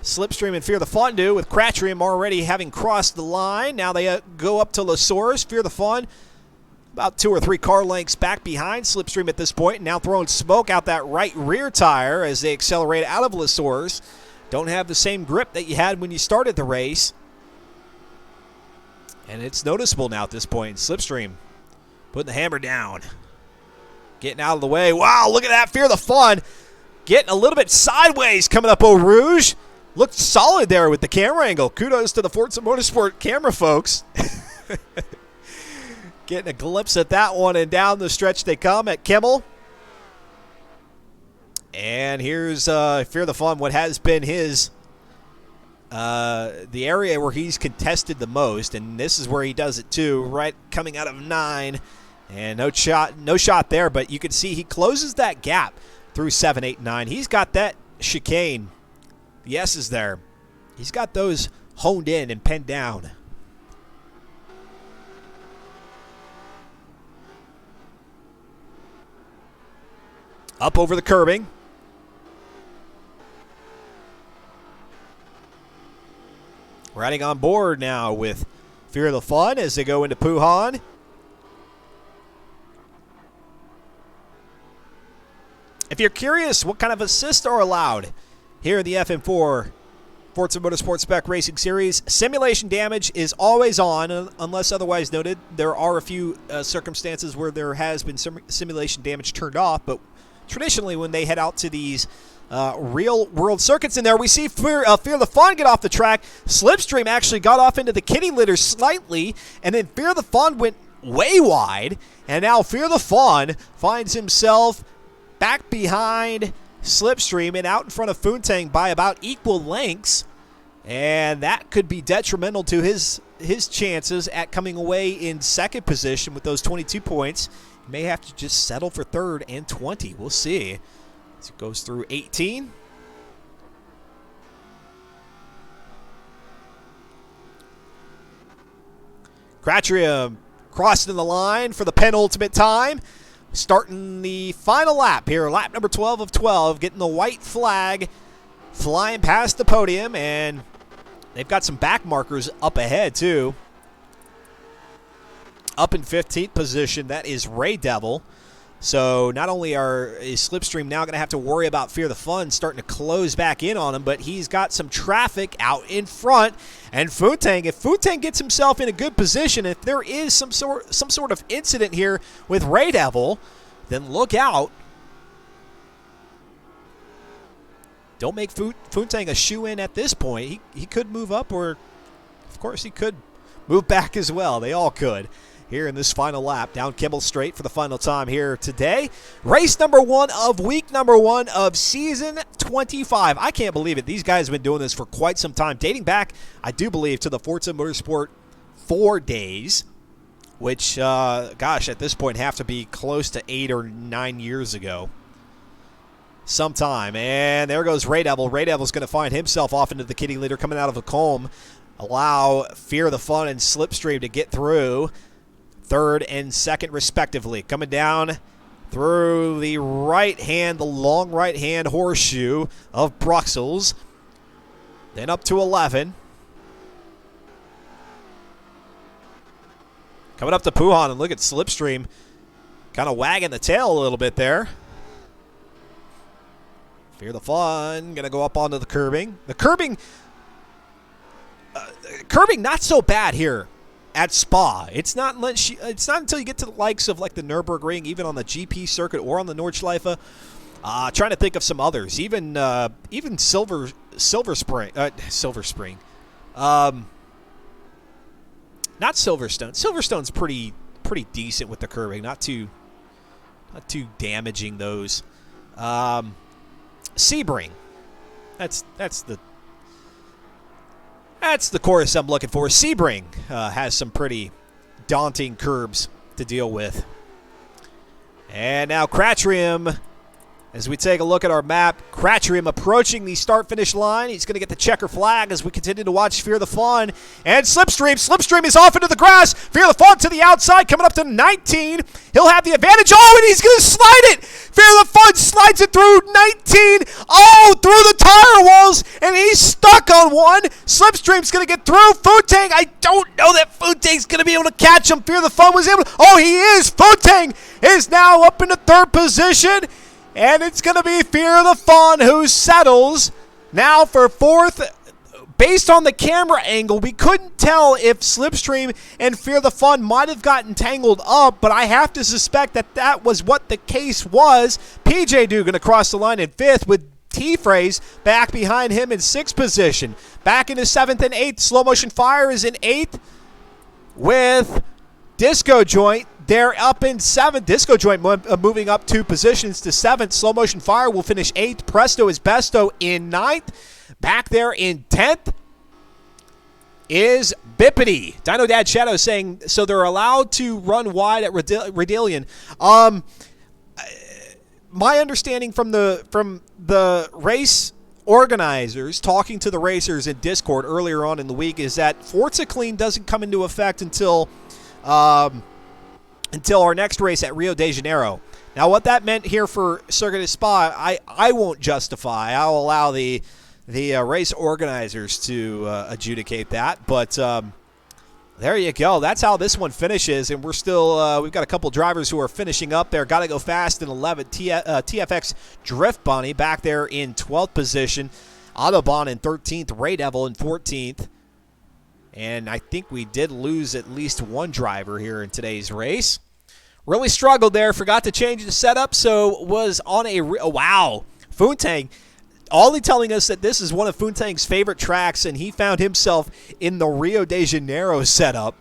S1: Slipstream and Fear the Fun do, with Cratchrium already having crossed the line. Now they go up to La Source. Fear the Fun about 2 or 3 car lengths back behind Slipstream at this point, and now throwing smoke out that right rear tire as they accelerate out of Lesueurs. Don't have the same grip that you had when you started the race. And it's noticeable now at this point. Slipstream putting the hammer down. Getting out of the way. Wow, look at that. Fear the Fun. Getting a little bit sideways coming up Eau Rouge. Looked solid there with the camera angle. Kudos to the Forza Motorsport camera folks. Getting a glimpse at that one, and down the stretch they come at Kimmel. And here's Fear the Fun, what has been his the area where he's contested the most, and this is where he does it too, right coming out of 9. And no shot there, but you can see he closes that gap through 7, 8, 9. He's got that chicane. The S is there. He's got those honed in and penned down. Up over the curbing. Riding on board now with Fear the Fun as they go into Puhan. If you're curious what kind of assists are allowed here in the FM4 Forza Motorsport Spec Racing Series, simulation damage is always on unless otherwise noted. There are a few circumstances where there has been some simulation damage turned off, but traditionally when they head out to these real-world circuits in there, we see Fear the Fun get off the track. Slipstream actually got off into the kitty litter slightly, and then Fear the Fun went way wide, and now Fear the Fun finds himself back behind Slipstream and out in front of Funtang by about equal lengths, and that could be detrimental to his chances at coming away in second position with those 22 points. He may have to just settle for third and 20. We'll see as it goes through 18. Crutchfield crossing the line for the penultimate time. Starting the final lap here, lap number 12 of 12, getting the white flag flying past the podium, and they've got some back markers up ahead too. Up in 15th position, that is Ray Devil. So not only is Slipstream now going to have to worry about Fear the Fun starting to close back in on him, but he's got some traffic out in front. And Funtang, if Funtang gets himself in a good position, if there is some sort of incident here with Ray Devil, then look out. Don't make Funtang a shoe-in at this point. He could move up, or of course he could move back as well. They all could. Here in this final lap, down Kimmel Straight for the final time here today. Race number 1 of week number 1 of season 25. I can't believe it. These guys have been doing this for quite some time, dating back, I do believe, to the Forza Motorsport 4 days, which, gosh, at this point have to be close to 8 or 9 years ago. Sometime. And there goes Ray Devil. Ray Devil's going to find himself off into the kitty litter coming out of the comb. Allow Fear the Fun and Slipstream to get through. Third and second respectively. Coming down through the right hand, the long right hand horseshoe of Bruxelles. Then up to 11. Coming up to Puhan, and look at Slipstream kind of wagging the tail a little bit there. Fear the Fun going to go up onto the curbing. The curbing not so bad here at Spa. It's not until you get to the likes of like the Nürburgring, even on the GP circuit or on the Nordschleife. Trying to think of some others, even Silver Spring. Not Silverstone. Silverstone's pretty decent with the curbing, not too damaging those. Sebring. That's the course I'm looking for. Sebring has some pretty daunting curbs to deal with. And now Crutchfield, as we take a look at our map, Crutchfield approaching the start-finish line. He's going to get the checker flag as we continue to watch Fear the Fun. And Slipstream. Slipstream is off into the grass. Fear the Fun to the outside, coming up to 19. He'll have the advantage. Oh, and he's going to slide it. Fear the Fun slides it through 19. Oh, through the tire walls. And he's stuck on Fun. Slipstream's going to get through. Fu-Tang, I don't know that Fu-Tang's going to be able to catch him. Fear the Fun was able to. Oh, he is. Fu-Tang is now up into third position. And it's going to be Fear the Fun who settles now for fourth. Based on the camera angle, we couldn't tell if Slipstream and Fear the Fun might have gotten tangled up, but I have to suspect that that was what the case was. PJ Dugan going to cross the line in fifth with T-Phrase back behind him in sixth position. Back into seventh and eighth. Slow Motion Fire is in eighth with Disco Joint. They're up in seventh. Disco Joint moving up 2 positions to seventh. Slow Motion Fire will finish eighth. Presto is Besto in ninth. Back there in 10th is Bippity. Dino Dad Shadow saying, so they're allowed to run wide at Redillion. My understanding from the race organizers talking to the racers in Discord earlier on in the week is that Forza Clean doesn't come into effect until our next race at Rio de Janeiro. Now, what that meant here for Circuit of Spa, I won't justify. I'll allow the race organizers to adjudicate that. But there you go. That's how this one finishes. And we're still, we've got a couple drivers who are finishing up there. Got to go fast in 11th. TFX Drift Bunny back there in 12th position. Autobahn in 13th. Ray Devil in 14th. And I think we did lose at least one driver here in today's race. Really struggled there. Forgot to change the setup. So was on a, wow. Fu-Tang. Ollie telling us that this is one of Fu-Tang's favorite tracks, and he found himself in the Rio de Janeiro setup.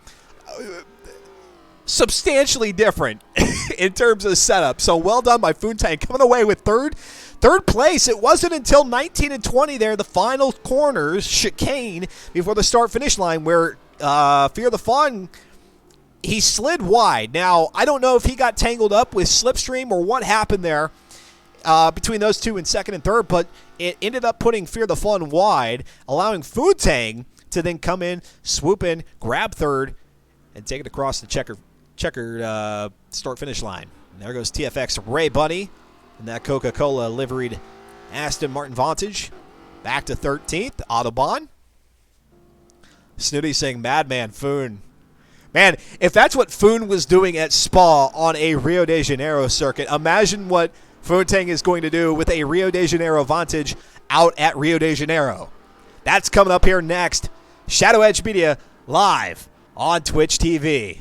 S1: Substantially different in terms of setup. So well done by Fu-Tang, coming away with third place. It wasn't until 19 and 20 there, the final corners, chicane, before the start-finish line, where Fear the Fun, he slid wide. Now, I don't know if he got tangled up with Slipstream or what happened there. Between those two in second and third, but it ended up putting Fear the Fun wide, allowing Fu-Tang to then come in, swoop in, grab third, and take it across the checkered start-finish line. And there goes TFX Ray Bunny in that Coca-Cola liveried Aston Martin Vantage. Back to 13th, Autobahn. Snooty saying, Madman Foon. Man, if that's what Foon was doing at Spa on a Rio de Janeiro circuit, imagine what Fu-Tang is going to do with a Rio de Janeiro Vantage out at Rio de Janeiro. That's coming up here next. Shadow Edge Media live on Twitch TV.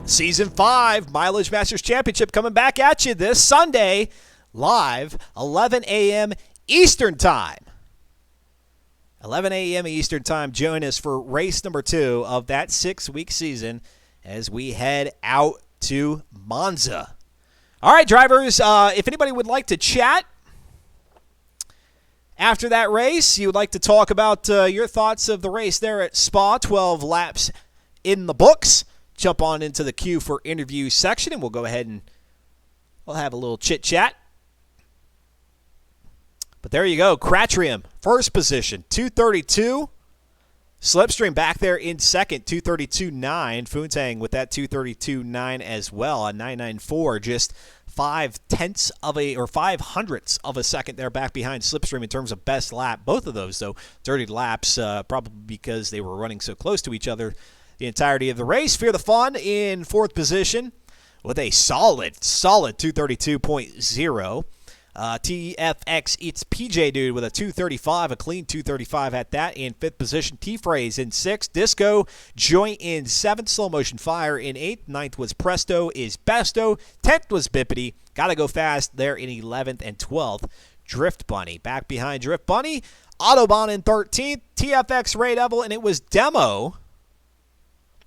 S1: Season 5 Mileage Masters Championship coming back at you this Sunday, live, 11 a.m. Eastern Time. 11 a.m. Eastern Time. Join us for race number 2 of that 6-week season as we head out to Monza. All right, drivers, if anybody would like to chat after that race, you would like to talk about your thoughts of the race there at Spa, 12 laps in the books, jump on into the queue for interview section, and we'll go ahead and we'll have a little chit-chat. But there you go. Cratrium, first position, 232. Slipstream back there in second, 232.9. Fu-Tang with that 232.9 as well, a 994, just 5 hundredths of a second there back behind Slipstream in terms of best lap. Both of those, though, dirty laps, probably because they were running so close to each other the entirety of the race. Fear the Fun in fourth position with a solid 232.0. TFX, it's PJ Dude with a 235, a clean 235 at that in fifth position. T-Phrase in sixth. Disco Joint in seventh. Slow Motion Fire in eighth. Ninth was Presto is Besto. 10th was Bippity. Gotta go fast there in 11th and 12th. Drift Bunny. Back behind Drift Bunny, Autobahn in 13th, TFX Ray Devil, and it was Demo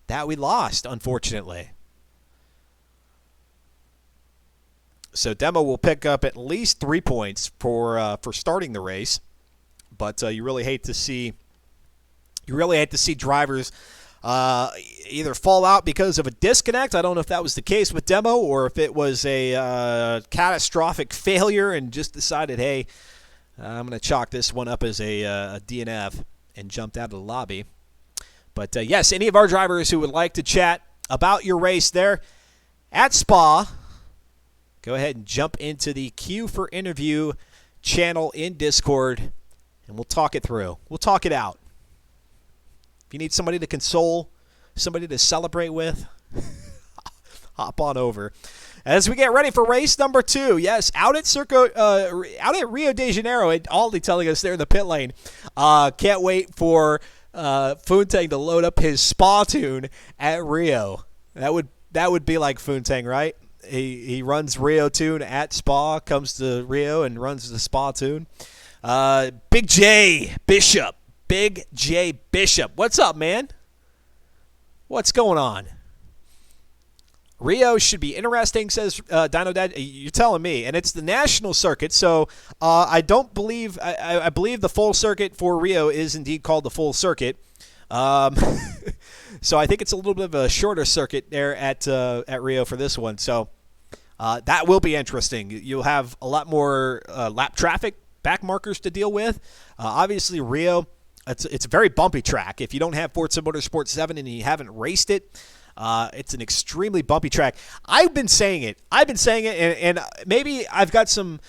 S1: that we lost, unfortunately. So Demo will pick up at least 3 points for starting the race, but you really hate to see drivers either fall out because of a disconnect. I don't know if that was the case with Demo or if it was a catastrophic failure and just decided, hey, I'm going to chalk this one up as a DNF and jumped out of the lobby. But yes, any of our drivers who would like to chat about your race there at Spa, go ahead and jump into the Queue for Interview channel in Discord, and we'll talk it through. We'll talk it out. If you need somebody to console, somebody to celebrate with, hop on over. As we get ready for race number 2, yes, out at Rio de Janeiro, and Aldi telling us there in the pit lane. Can't wait for Foontang to load up his Spa tune at Rio. That would be like Foontang, right? He runs Rio tune at Spa, comes to Rio and runs the Spa tune. Big J Bishop. What's up, man? What's going on? Rio should be interesting, says Dino Dad. You're telling me. And it's the national circuit, so I don't believe – I believe the full circuit for Rio is indeed called the full circuit. So I think it's a little bit of a shorter circuit there at Rio for this one. So that will be interesting. You'll have a lot more lap traffic, back markers to deal with. Obviously, Rio, it's a very bumpy track. If you don't have Forza Motorsport 7 and you haven't raced it, it's an extremely bumpy track. I've been saying it, and maybe I've got some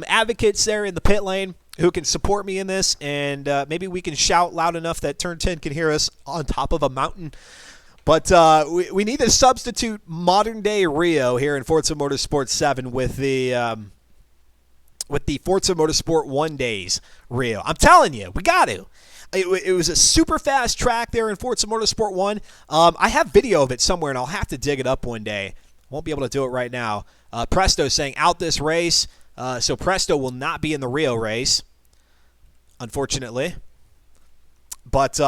S1: advocates there in the pit lane who can support me in this, and maybe we can shout loud enough that Turn 10 can hear us on top of a mountain. But we need to substitute modern-day Rio here in Forza Motorsport 7 with the Forza Motorsport 1 days Rio. I'm telling you, we got to. It was a super fast track there in Forza Motorsport 1. I have video of it somewhere, and I'll have to dig it up one day. Won't be able to do it right now. Presto saying out this race. So Presto will not be in the Rio race, unfortunately. But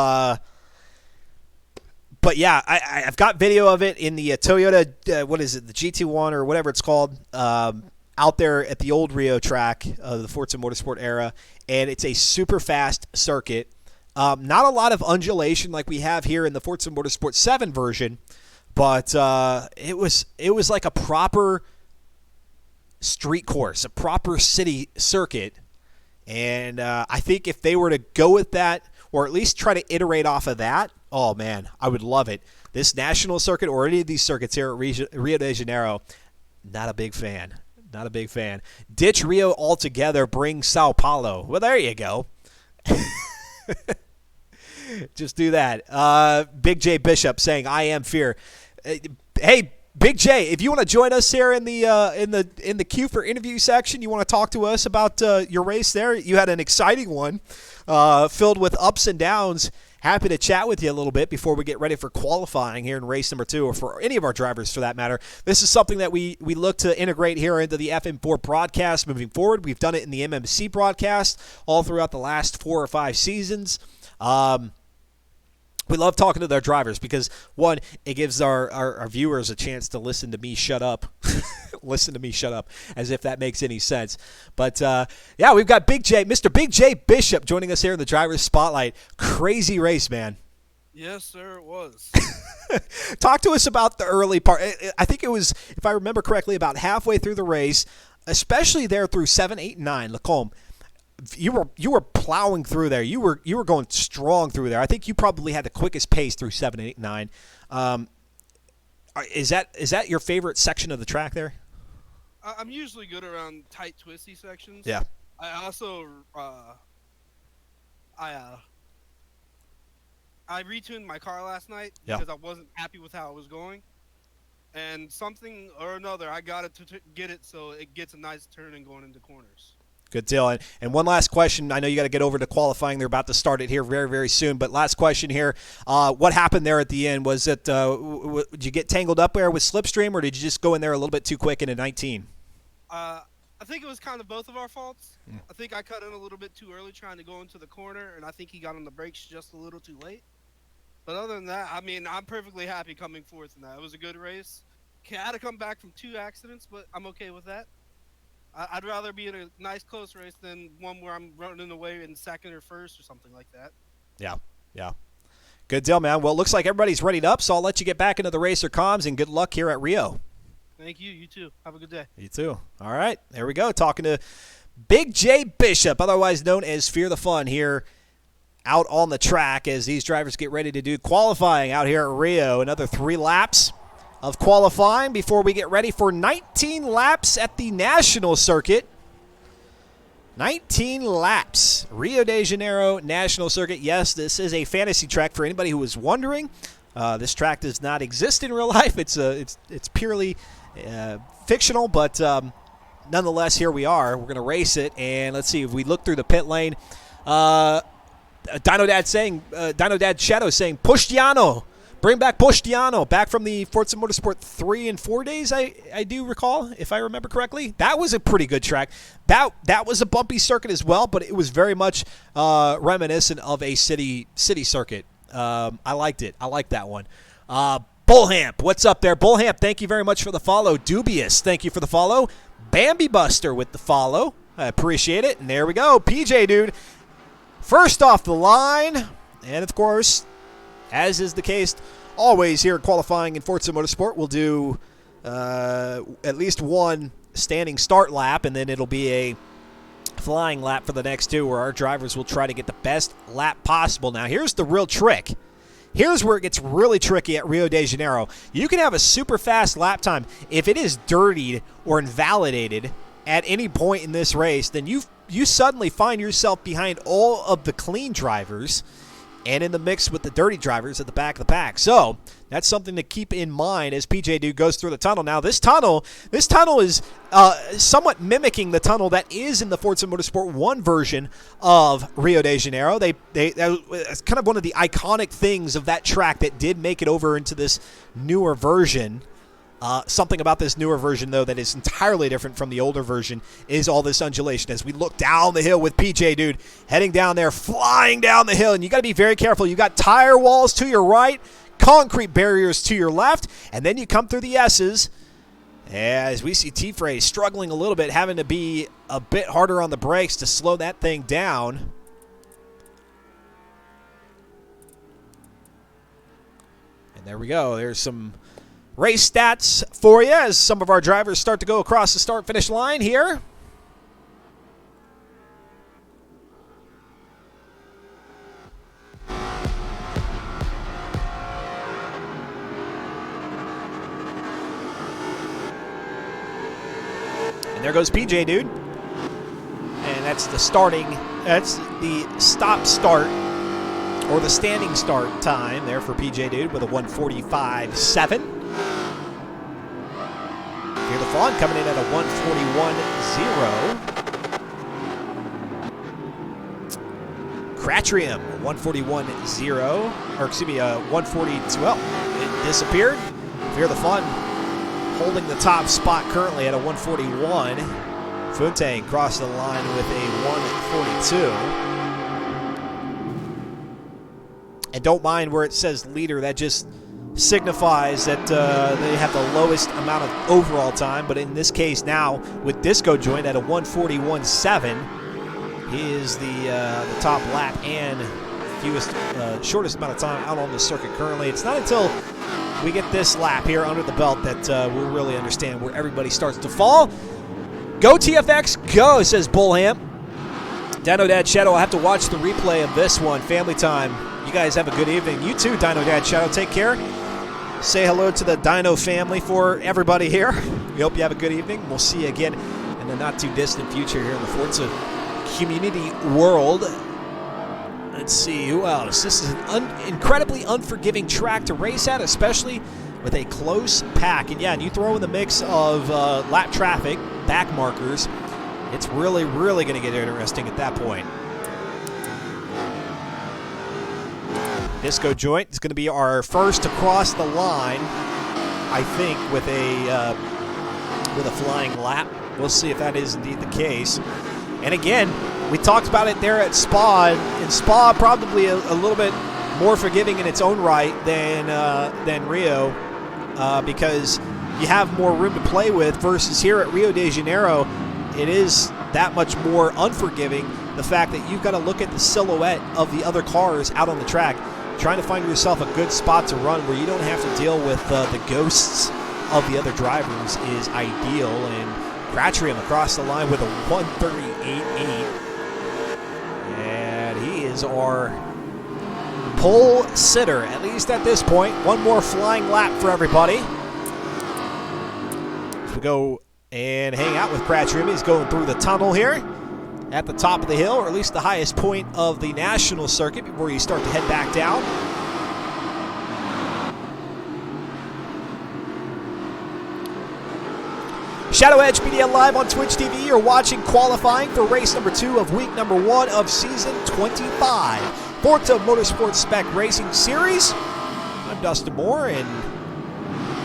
S1: yeah, I've got video of it in the Toyota, what is it, the GT1 or whatever it's called, out there at the old Rio track of the Forza Motorsport era, and it's a super fast circuit. Not a lot of undulation like we have here in the Forza Motorsport 7 version, but it was like a proper street course, a proper city circuit, and I think if they were to go with that, or at least try to iterate off of that, oh man, I would love it. This national circuit or any of these circuits here at Rio de Janeiro, not a big fan. Not a big fan. Ditch Rio altogether, bring Sao Paulo. Well, there you go. Just do that. Big J Bishop saying, "I am fear." Hey, Big J, if you want to join us here in the queue for interview section, you want to talk to us about your race there. You had an exciting one, filled with ups and downs. Happy to chat with you a little bit before we get ready for qualifying here in race number 2, or for any of our drivers for that matter. This is something that we look to integrate here into the FM4 broadcast moving forward. We've done it in the MMC broadcast all throughout the last 4 or 5 seasons. We love talking to their drivers because, one, it gives our viewers a chance to listen to me shut up. Listen to me shut up, as if that makes any sense. But, yeah, we've got Mr. Big J Bishop joining us here in the driver's spotlight. Crazy race, man.
S4: Yes, sir, it was.
S1: Talk to us about the early part. I think it was, if I remember correctly, about halfway through the race, especially there through 7, 8, and 9, Lacombe. You were plowing through there. You were going strong through there. I think you probably had the quickest pace through 7, 8, 9. Is that your favorite section of the track there?
S4: I'm usually good around tight, twisty sections.
S1: Yeah.
S4: I also I retuned my car last night because I wasn't happy with how it was going, and something or another I got it to get it so it gets a nice turn and going into corners. Good
S1: deal. And one last question. I know you got to get over to qualifying. They're about to start it here very, very soon. But last question here. What happened there at the end? Was it did you get tangled up there with Slipstream, or did you just go in there a little bit too quick into 19?
S4: I I think it was kind of both of our faults. I think I cut in a little bit too early trying to go into the corner, and I think he got on the brakes just a little too late. But other than that, I mean, I'm perfectly happy coming fourth in that. It was a good race. I had to come back from 2 accidents, but I'm okay with that. I'd rather be in a nice close race than one where I'm running away in second or first or something like that.
S1: Yeah, yeah. Good deal, man. Well, it looks like everybody's readied up, so I'll let you get back into the racer comms, and good luck here at Rio.
S4: Thank you. You too. Have a good day.
S1: You too. All right, there we go. Talking to Big J Bishop, otherwise known as Fear the Fun, here out on the track as these drivers get ready to do qualifying out here at Rio. Another 3 laps of qualifying before we get ready for 19 laps at the national circuit. 19 laps. Rio de Janeiro National Circuit. Yes, this is a fantasy track for anybody who was wondering. This track does not exist in real life. It's purely fictional, but nonetheless, here we are. We're going to race it, and let's see if we look through the pit lane. Dino Dad Shadow saying, Pushtiano. Bring back Pushtiano, back from the Forza Motorsport 3 and 4 days, I do recall, if I remember correctly. That was a pretty good track. That was a bumpy circuit as well, but it was very much reminiscent of a city circuit. I liked it. I liked that one. Bullhamp, what's up there? Bullhamp, thank you very much for the follow. Dubious, thank you for the follow. Bambi Buster with the follow. I appreciate it. And there we go. PJ, dude. First off the line. And, of course, as is the case always here at qualifying in Forza Motorsport, we'll do at least one standing start lap, and then it'll be a flying lap for the next 2 where our drivers will try to get the best lap possible. Now, here's the real trick. Here's where it gets really tricky at Rio de Janeiro. You can have a super fast lap time. If it is dirtied or invalidated at any point in this race, then you suddenly find yourself behind all of the clean drivers and in the mix with the dirty drivers at the back of the pack. So that's something to keep in mind as PJ Dude goes through the tunnel. Now, this tunnel is somewhat mimicking the tunnel that is in the Forza Motorsport 1 version of Rio de Janeiro. It's kind of one of the iconic things of that track that did make it over into this newer version. Something about this newer version, though, that is entirely different from the older version is all this undulation. As we look down the hill with PJ Dude heading down there, flying down the hill, and you got to be very careful. You got tire walls to your right, concrete barriers to your left, and then you come through the S's. As we see T-Fray struggling a little bit, having to be a bit harder on the brakes to slow that thing down. And there we go. There's some race stats for you as some of our drivers start to go across the start-finish line here. And there goes PJ Dude. And that's the stop-start or the standing start time there for PJ Dude with a 1:45.7. Here the Fawn coming in at a 1:41.0. Cratrium, 1:41.0. Or excuse me, 1:40.12. It disappeared. Fear the Fun holding the top spot currently at a 1:41. Fontaine crossed the line with a 1:42. And don't mind where it says leader. That just signifies that they have the lowest amount of overall time, but in this case now with Disco Joint at a 1:41.7, he is the top lap and shortest amount of time out on the circuit currently. It's not until we get this lap here under the belt that we'll really understand where everybody starts to fall. Go TFX, go, says Bullhamp. Dino Dad Shadow, I'll have to watch the replay of this one. Family time. You guys have a good evening. You too, Dino Dad Shadow. Take care. Say hello to the Dino family for everybody here. We hope you have a good evening. We'll see you again in the not-too-distant future here in the Forza community world. Let's see, who else? This is an incredibly unforgiving track to race at, especially with a close pack. And yeah, and you throw in the mix of lap traffic, back markers, it's really, really going to get interesting at that point. Disco Joint is going to be our first to cross the line, I think, with a with a flying lap. We'll see if that is indeed the case. And again, we talked about it there at Spa, and Spa probably a little bit more forgiving in its own right than Rio, because you have more room to play with, versus here at Rio de Janeiro, it is that much more unforgiving. The fact that you've got to look at the silhouette of the other cars out on the track, trying to find yourself a good spot to run where you don't have to deal with the ghosts of the other drivers is ideal. And Cratchrium across the line with a 138.8. And he is our pole sitter, at least at this point. One more flying lap for everybody. So we go and hang out with Cratchrium. He's going through the tunnel here at the top of the hill, or at least the highest point of the national circuit before you start to head back down. Shadow Edge Media live on Twitch TV. You're watching qualifying for race number 2 of week number 1 of season 25. Forza Motorsport Spec Racing Series. I'm Dustin Moore, and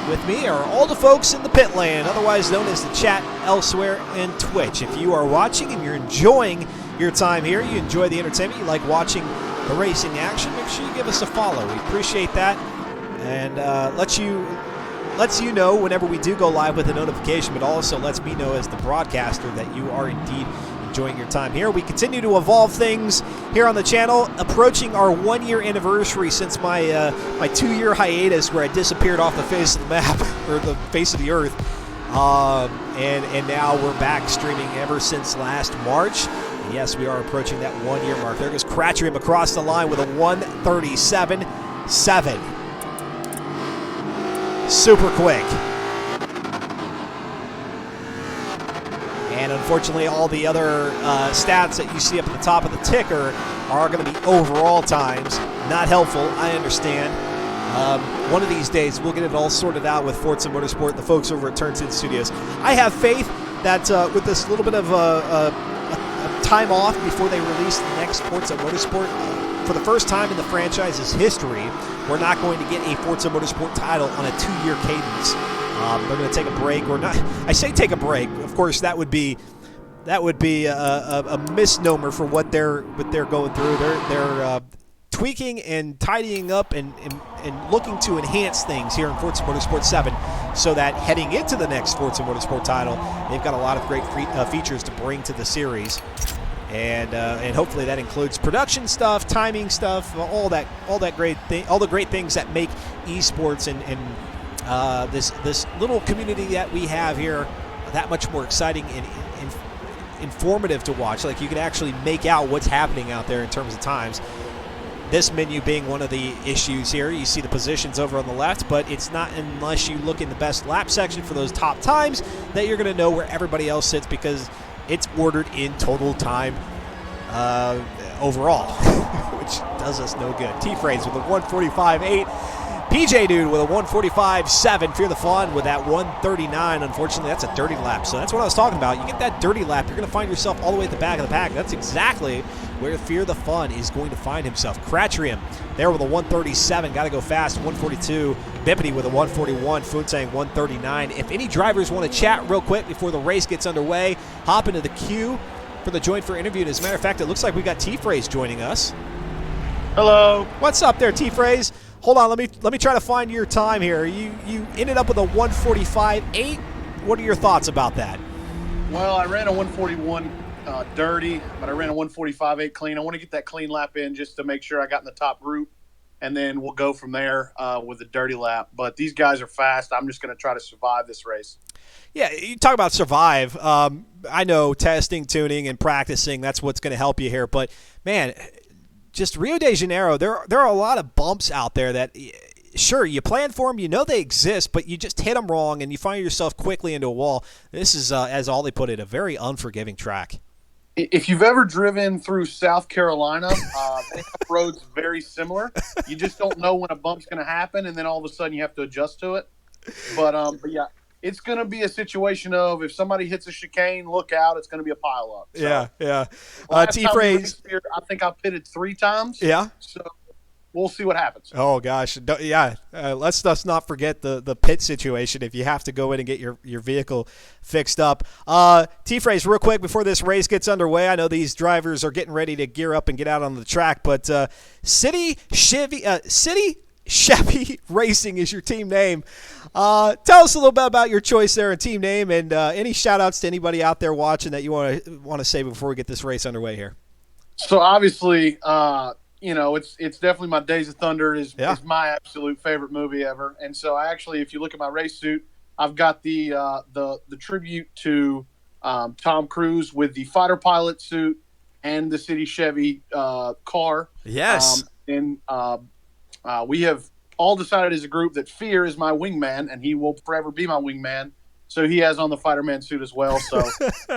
S1: with me are all the folks in the pit lane, otherwise known as the chat elsewhere and Twitch. If you are watching and you're enjoying your time here, you enjoy the entertainment, you like watching the racing action, make sure you give us a follow. We appreciate that, and lets you know whenever we do go live with a notification, but also lets me know as the broadcaster that you are indeed enjoying your time here. We continue to evolve things here on the channel, approaching our 1-year anniversary since my 2-year hiatus where I disappeared off the face of the map, or the face of the earth. And now we're back streaming ever since last March. And yes, we are approaching that 1-year mark. There goes Cratchrium across the line with a 137.7. Super quick. And unfortunately, all the other stats that you see up at the top of the ticker are going to be overall times. Not helpful, I understand. One of these days, we'll get it all sorted out with Forza Motorsport, the folks over at Turn 10 Studios. I have faith that with this little bit of a time off before they release the next Forza Motorsport, for the first time in the franchise's history, we're not going to get a Forza Motorsport title on a 2-year cadence. They're going to take a break, or not. I say take a break. Of course, that would be a misnomer for what they're going through. They're tweaking and tidying up and looking to enhance things here in Forza Motorsport 7, so that heading into the next Forza Motorsport title, they've got a lot of great features to bring to the series. And hopefully that includes production stuff, timing stuff, all the great things that make esports and this little community that we have here that much more exciting and informative to watch. Like, you can actually make out what's happening out there in terms of times. This menu being one of the issues here. You see the positions over on the left, but it's not unless you look in the best lap section for those top times that you're going to know where everybody else sits, because it's ordered in total time overall, which does us no good. T-Phrase with a 145.8. PJ Dude with a 145.7. Fear the Fun with that 139. Unfortunately, that's a dirty lap. So that's what I was talking about. You get that dirty lap, you're going to find yourself all the way at the back of the pack. That's exactly where Fear the Fun is going to find himself. Cratchrium there with a 137. Got to go fast. 142. Bippity with a 141. Funtang 139. If any drivers want to chat real quick before the race gets underway, hop into the queue for the join for interview. And as a matter of fact, it looks like we got T-Phrase joining us.
S5: Hello.
S1: What's up there, T-Phrase? Hold on, let me try to find your time here. You ended up with a 145.8. What are your thoughts about that?
S5: Well, I ran a 141 dirty, but I ran a 145.8 clean. I want to get that clean lap in just to make sure I got in the top group, and then we'll go from there with a dirty lap. But these guys are fast. I'm just going to try to survive this race.
S1: Yeah, you talk about survive. I know testing, tuning, and practicing, that's what's going to help you here. But, man, just Rio de Janeiro, there are a lot of bumps out there that, sure, you plan for them, you know they exist, but you just hit them wrong and you find yourself quickly into a wall. This is, as Ollie put it, a very unforgiving track.
S5: If you've ever driven through South Carolina, they have roads very similar. You just don't know when a bump's going to happen, and then all of a sudden you have to adjust to it. But yeah, it's going to be a situation of if somebody hits a chicane, look out. It's going to be a pile-up. So,
S1: yeah.
S5: T-Phrase, I think I pitted 3 times.
S1: Yeah.
S5: So we'll see what happens.
S1: Oh gosh, let's just not forget the pit situation if you have to go in and get your vehicle fixed up. T-Phrase, real quick before this race gets underway, I know these drivers are getting ready to gear up and get out on the track, but City Chevy Racing is your team name. Tell us a little bit about your choice there and team name, and any shout outs to anybody out there watching that you want to say before we get this race underway here.
S5: So obviously, it's definitely my Days of Thunder is my absolute favorite movie ever. And so I actually, if you look at my race suit, I've got the tribute to Tom Cruise with the fighter pilot suit and the City Chevy car.
S1: Yes.
S5: We have all decided as a group that Fear is my wingman, and he will forever be my wingman. So he has on the fighterman suit as well. So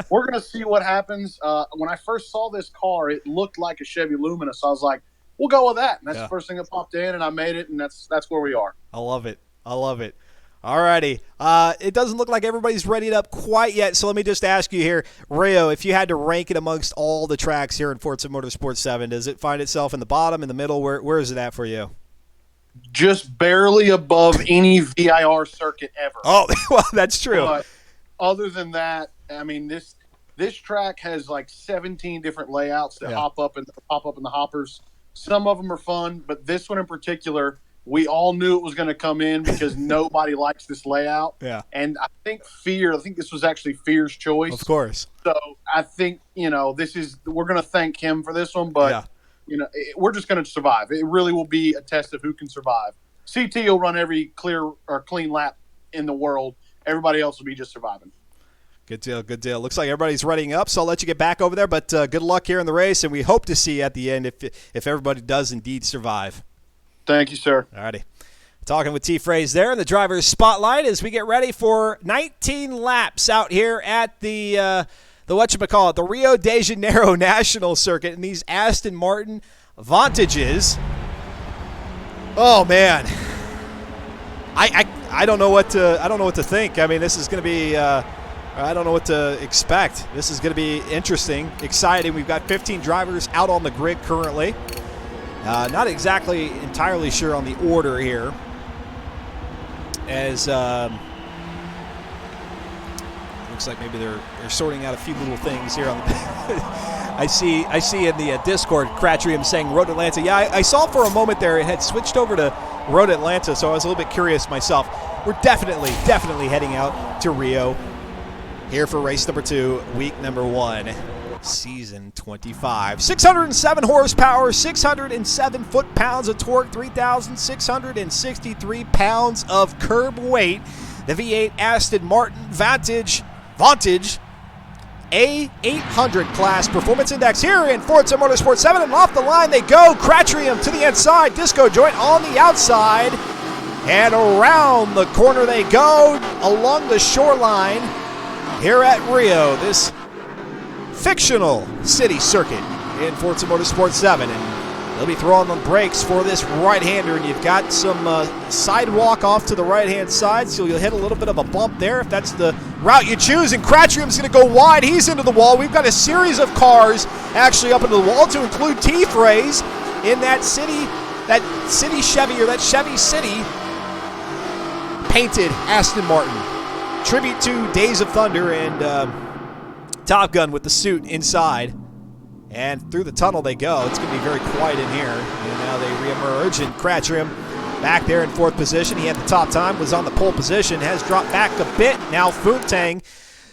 S5: we're going to see what happens. When I first saw this car, it looked like a Chevy Lumina. So I was like, we'll go with that. And that's the first thing that popped in, and I made it, and that's where we are.
S1: I love it. All righty. It doesn't look like everybody's readied up quite yet, so let me just ask you here, Rio, if you had to rank it amongst all the tracks here in Forza Motorsport 7, does it find itself in the bottom, in the middle? Where is it at for you?
S5: Just barely above any VIR circuit ever.
S1: Oh, well, that's true.
S5: But other than that, I mean, this track has like 17 different layouts that pop up in the hoppers. Some of them are fun, but this one in particular, we all knew it was going to come in because nobody likes this layout.
S1: Yeah.
S5: And I think this was actually Fear's choice.
S1: Of course.
S5: So I think, we're going to thank him for this one, but we're just going to survive. It really will be a test of who can survive. CT will run every clear or clean lap in the world. Everybody else will be just surviving.
S1: Good deal. Looks like everybody's readying up, so I'll let you get back over there, but good luck here in the race, and we hope to see you at the end if everybody does indeed survive.
S5: Thank you, sir.
S1: All righty. Talking with T-Phrase there in the driver's spotlight as we get ready for 19 laps out here at the Rio de Janeiro National Circuit in these Aston Martin Vantages. Oh man, I don't know what to think. I mean, this is going to be I don't know what to expect. This is going to be interesting, exciting. We've got 15 drivers out on the grid currently. Not exactly entirely sure on the order here, as looks like maybe they're sorting out a few little things here on the I see in the Discord Cratrium saying Road Atlanta. Yeah, I saw for a moment there it had switched over to Road Atlanta, so I was a little bit curious myself. We're definitely heading out to Rio here for race number 2, week number 1, season 25. 607 horsepower, 607 foot-pounds of torque, 3,663 pounds of curb weight. The V8 Aston Martin Vantage A800 class performance index here in Forza Motorsport 7, and off the line they go. Cratrium to the inside, disco joint on the outside, and around the corner they go along the shoreline here at Rio, this fictional city circuit in Forza Motorsport 7, and they'll be throwing the brakes for this right-hander, and you've got some sidewalk off to the right-hand side, so you'll hit a little bit of a bump there if that's the route you choose, and Cratrium's going to go wide. He's into the wall. We've got a series of cars actually up into the wall, to include T-Phrase in that City Chevy, or that Chevy City painted Aston Martin. Tribute to Days of Thunder and Top Gun with the suit inside. And through the tunnel they go. It's going to be very quiet in here. And now they reemerge, and Cratrium back there in 4th position. He had the top time, was on the pole position, has dropped back a bit. Now Funtang,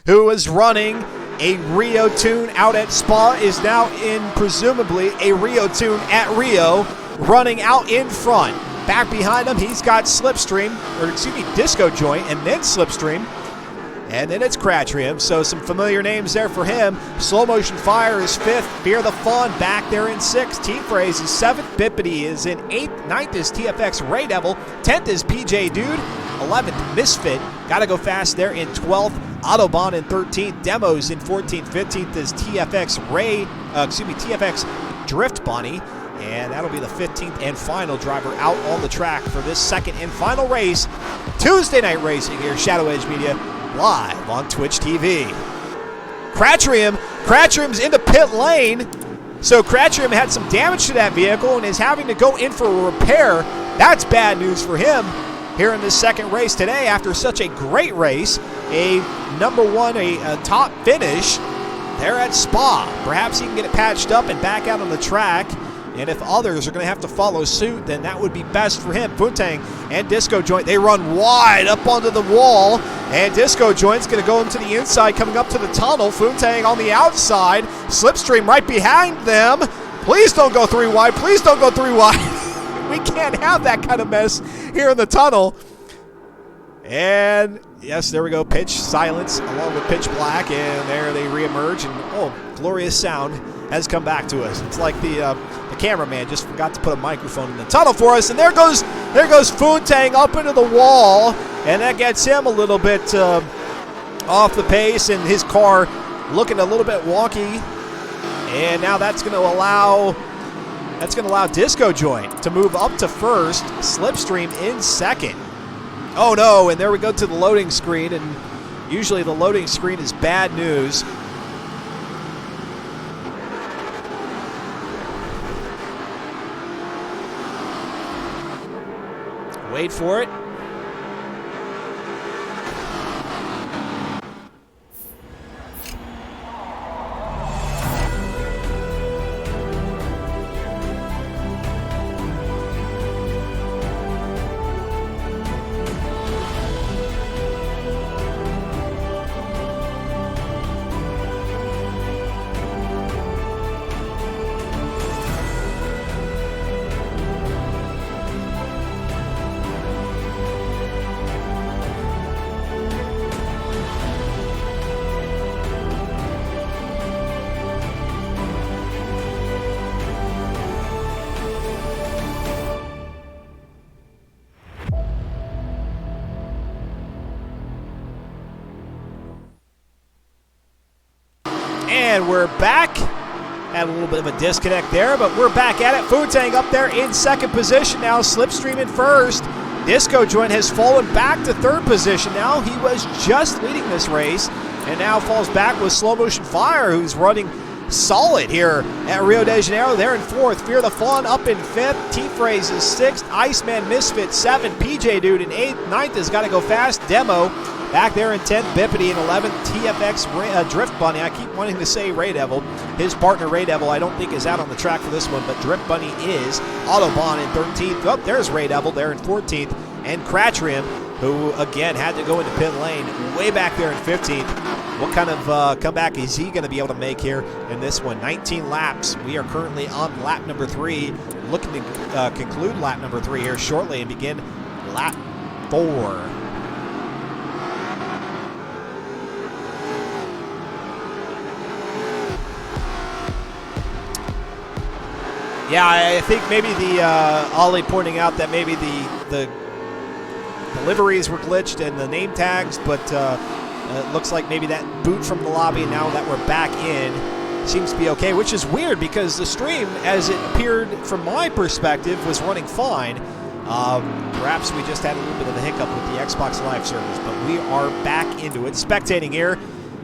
S1: who is running a Rio tune out at Spa, is now in presumably a Rio tune at Rio, running out in front. Back behind him, he's got Disco Joint, and then Slipstream. And then it's Cratrium, so some familiar names there for him. Slow Motion Fire is 5th. Fear the Fun back there in 6th. T-Phrase is 7th. Bippity is in 8th. 9th is TFX Ray Devil. 10th is PJ Dude. 11th, Misfit. Gotta go fast there in 12th. Autobahn in 13th. Demos in 14th. 15th is TFX Drift Bunny. And that'll be the 15th and final driver out on the track for this second and final race. Tuesday night racing here, Shadow Edge Media, live on Twitch TV. Cratrium's in the pit lane. So Cratchit had some damage to that vehicle and is having to go in for a repair. That's bad news for him here in this second race today after such a great race. A number one, a top finish there at Spa. Perhaps he can get it patched up and back out on the track. And if others are going to have to follow suit, then that would be best for him. Poontang and Disco Joint, they run wide up onto the wall. And Disco Joint's going to go into the inside, coming up to the tunnel. Poontang on the outside. Slipstream right behind them. Please don't go 3 wide. Please don't go 3 wide. We can't have that kind of mess here in the tunnel. And yes, there we go. Pitch silence along with pitch black. And there they reemerge. And oh, glorious sound has come back to us. It's like the cameraman just forgot to put a microphone in the tunnel for us. And there goes Poontang up into the wall. And that gets him a little bit off the pace. And his car looking a little bit wonky. And now that's going to allow Disco Joint to move up to first. Slipstream in second. Oh no, and there we go to the loading screen, and usually the loading screen is bad news. Wait for it. And we're back. Had a little bit of a disconnect there, but we're back at it. Poontang up there in second position now. Slipstream in first. Disco Joint has fallen back to third position now. He was just leading this race and now falls back with Slow Motion Fire, who's running solid here at Rio de Janeiro. They're in fourth. Fear the Fawn up in fifth. T-Phrase is sixth. Iceman Misfit seventh. PJ Dude in eighth. Ninth has got to go fast. Demo back there in 10th, Bippity in 11th, TFX Drift Bunny. I keep wanting to say Ray Devil. His partner Ray Devil I don't think is out on the track for this one, but Drift Bunny is. Autobahn in 13th. Oh, there's Ray Devil there in 14th. And Cratchrim, who again had to go into pit lane way back there in 15th. What kind of comeback is he going to be able to make here in this one? 19 laps. We are currently on lap number 3. Looking to conclude lap number 3 here shortly and begin lap 4. Yeah, I think maybe the Ollie pointing out that maybe the liveries were glitched and the name tags, but it looks like maybe that boot from the lobby, and now that we're back in, seems to be okay, which is weird because the stream, as it appeared from my perspective, was running fine. Perhaps we just had a little bit of a hiccup with the Xbox Live service, but we are back into it. Spectating here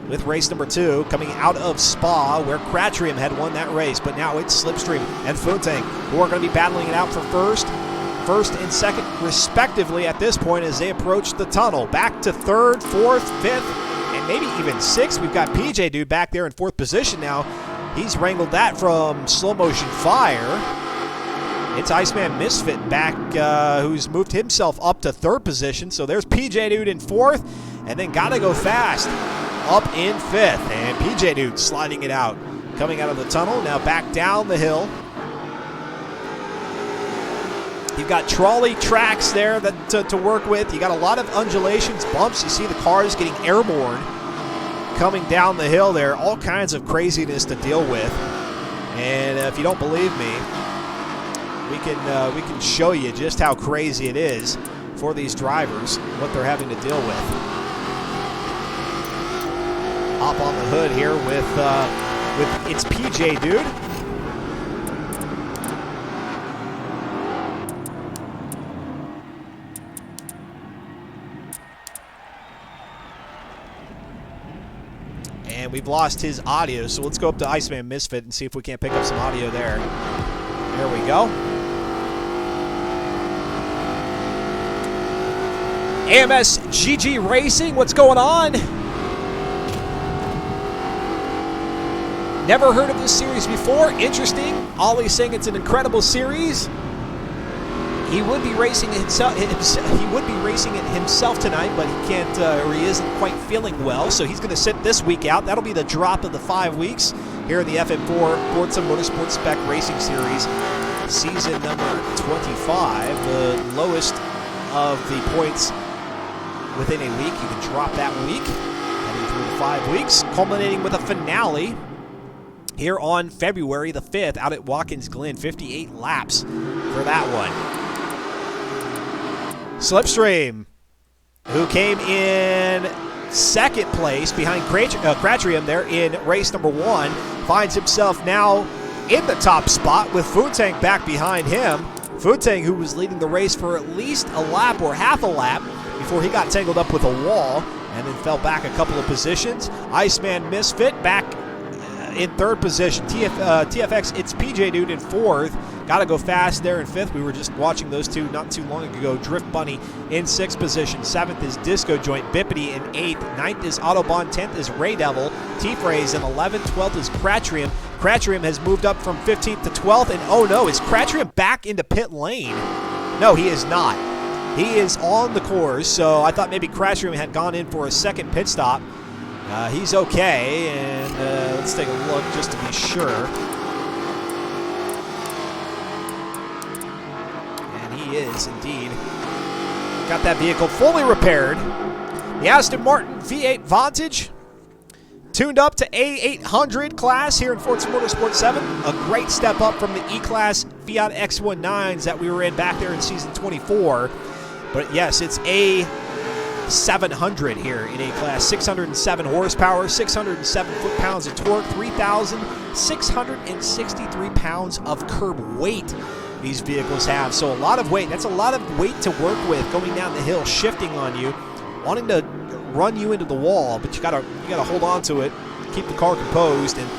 S1: with race number 2, coming out of Spa, where Cratchrim had won that race, but now it's Slipstream and Poontang, who are going to be battling it out for first and second, respectively, at this point as they approach the tunnel. Back to third, fourth, fifth, and maybe even sixth. We've got PJ Dude back there in fourth position now. He's wrangled that from Slow Motion Fire. It's Iceman Misfit back, who's moved himself up to third position. So there's PJ Dude in fourth, and then Gotta Go Fast up in fifth. And PJ Dude sliding it out, coming out of the tunnel, now back down the hill. You've got trolley tracks there to work with. You got a lot of undulations, bumps. You see the cars getting airborne coming down the hill there. All kinds of craziness to deal with. And if you don't believe me, we can show you just how crazy it is for these drivers, what they're having to deal with. Hop on the hood here with it's PJ Dude. and we've lost his audio. So let's go up to Iceman Misfit and see if we can't pick up some audio there. There we go. AMS GG Racing, what's going on? Never heard of this series before. Interesting. Ollie's saying it's an incredible series. He would be racing himself. He would be racing it himself tonight, but he can't, or he isn't quite feeling well. So he's going to sit this week out. That'll be the drop of the 5 weeks here in the FM4 Forza Motorsport Spec Racing Series, season number 25. The lowest of the points within a week. You can drop that week, heading through the 5 weeks, culminating with a finale here on February the 5th out at Watkins Glen. 58 laps for that one. Slipstream, who came in second place behind Cratrium there in race number 1, finds himself now in the top spot with Futang back behind him. Futang, who was leading the race for at least a lap or half a lap before he got tangled up with a wall and then fell back a couple of positions. Iceman Misfit back in third position. TFX, it's PJ Dude in fourth. Gotta go fast there in fifth. We were just watching those two not too long ago. Drift Bunny in sixth position. Seventh is Disco Joint. Bippity in eighth. Ninth is Autobahn. 10th is Ray Devil. T-Phrase in 11th. 12th is Cratrium. Cratrium has moved up from 15th to 12th. And oh no, is Cratrium back into pit lane? No, he is not. He is on the course, so I thought maybe Cratrium had gone in for a second pit stop. He's okay, and let's take a look just to be sure. And he is indeed. Got that vehicle fully repaired. The Aston Martin V8 Vantage, tuned up to A800 class here in Forza Motorsport 7. A great step up from the E-Class Fiat X19s that we were in back there in Season 24. But yes, it's A700 here in A-Class. 607 horsepower, 607 foot-pounds of torque, 3,663 pounds of curb weight these vehicles have. So a lot of weight. That's a lot of weight to work with going down the hill, shifting on you, wanting to run you into the wall, but you gotta hold on to it, keep the car composed, and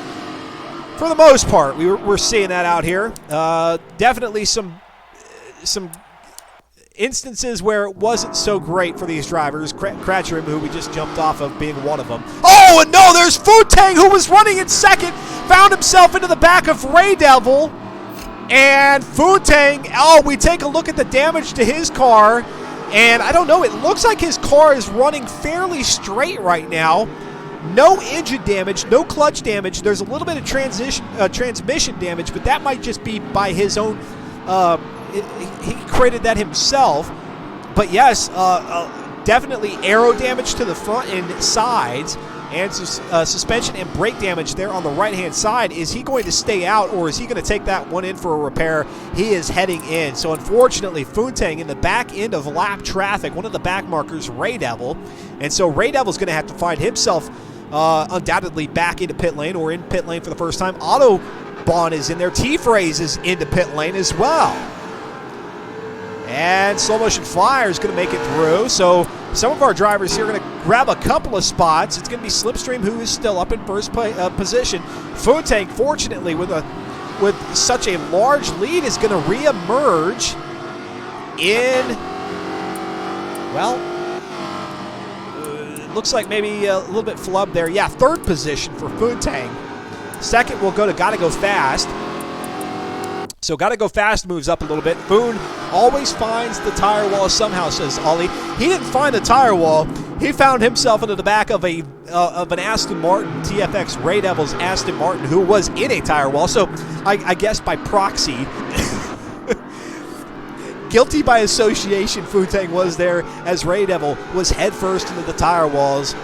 S1: for the most part, we're seeing that out here. Definitely some instances where it wasn't so great for these drivers. Cratchrim, who we just jumped off of, being one of them. Oh, and no, there's Futang, who was running in second, found himself into the back of Ray Devil, and Futang, oh, we take a look at the damage to his car, and I don't know, it looks like his car is running fairly straight right now. No engine damage, no clutch damage. There's a little bit of transmission damage, but that might just be by his own, he created that himself. But yes, definitely aero damage to the front and sides, and suspension and brake damage there on the right-hand side. Is he going to stay out, or is he going to take that one in for a repair? He is heading in. So unfortunately, Futang in the back end of lap traffic, one of the back markers, Ray Devil. And so Ray Devil's going to have to find himself undoubtedly back into pit lane, or in pit lane for the first time. Autobahn is in there. T-Phrase is into pit lane as well. And Slow Motion Flyer is going to make it through. So some of our drivers here are going to grab a couple of spots. It's going to be Slipstream, who is still up in first position. Futang, fortunately, with such a large lead, is going to reemerge in, well, looks like maybe a little bit flubbed there. Yeah, third position for Futang. Second will go to Gotta Go Fast. So Gotta Go Fast moves up a little bit. Foon always finds the tire wall somehow, says Ollie. He didn't find the tire wall. He found himself into the back of an Aston Martin, TFX Ray Devil's Aston Martin, who was in a tire wall. So I guess by proxy, guilty by association, Futang was there as Ray Devil was headfirst into the tire walls.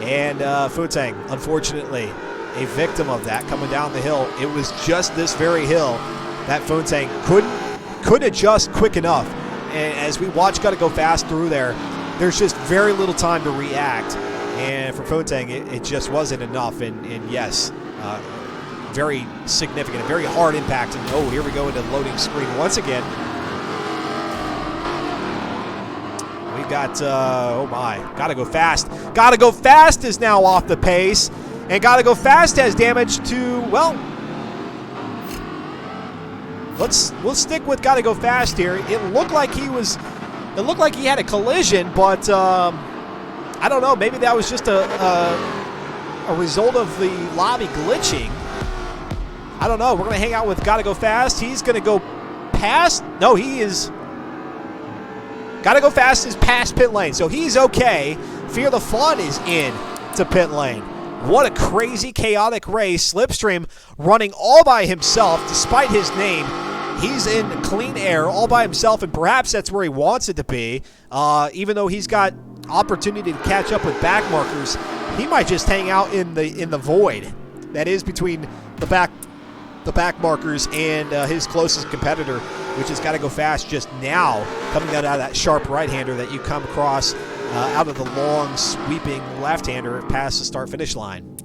S1: And Futang, unfortunately, a victim of that coming down the hill. It was just this very hill that Futang couldn't adjust quick enough. And as we watch Gotta Go Fast through there, there's just very little time to react. And for Futang, it just wasn't enough. And yes, very significant, a very hard impact. And oh, here we go into the loading screen once again. We got, oh my, Gotta Go Fast. Gotta Go Fast is now off the pace. And Gotta Go Fast has damage to, well, we'll stick with Gotta Go Fast here. It looked like he had a collision, but I don't know. Maybe that was just a result of the lobby glitching. I don't know. We're going to hang out with Gotta Go Fast. He's going to go past. No, he is. Gotta Go Fast is past pit lane, so he's okay. Fear the Fun is in to pit lane. What a crazy, chaotic race. Slipstream running all by himself, despite his name. He's in clean air all by himself, and perhaps that's where he wants it to be. Even though he's got opportunity to catch up with back markers, he might just hang out in the void that is between the back markers and his closest competitor, which has got to go fast just now, coming out of that sharp right-hander that you come across out of the long, sweeping left-hander past the start-finish line.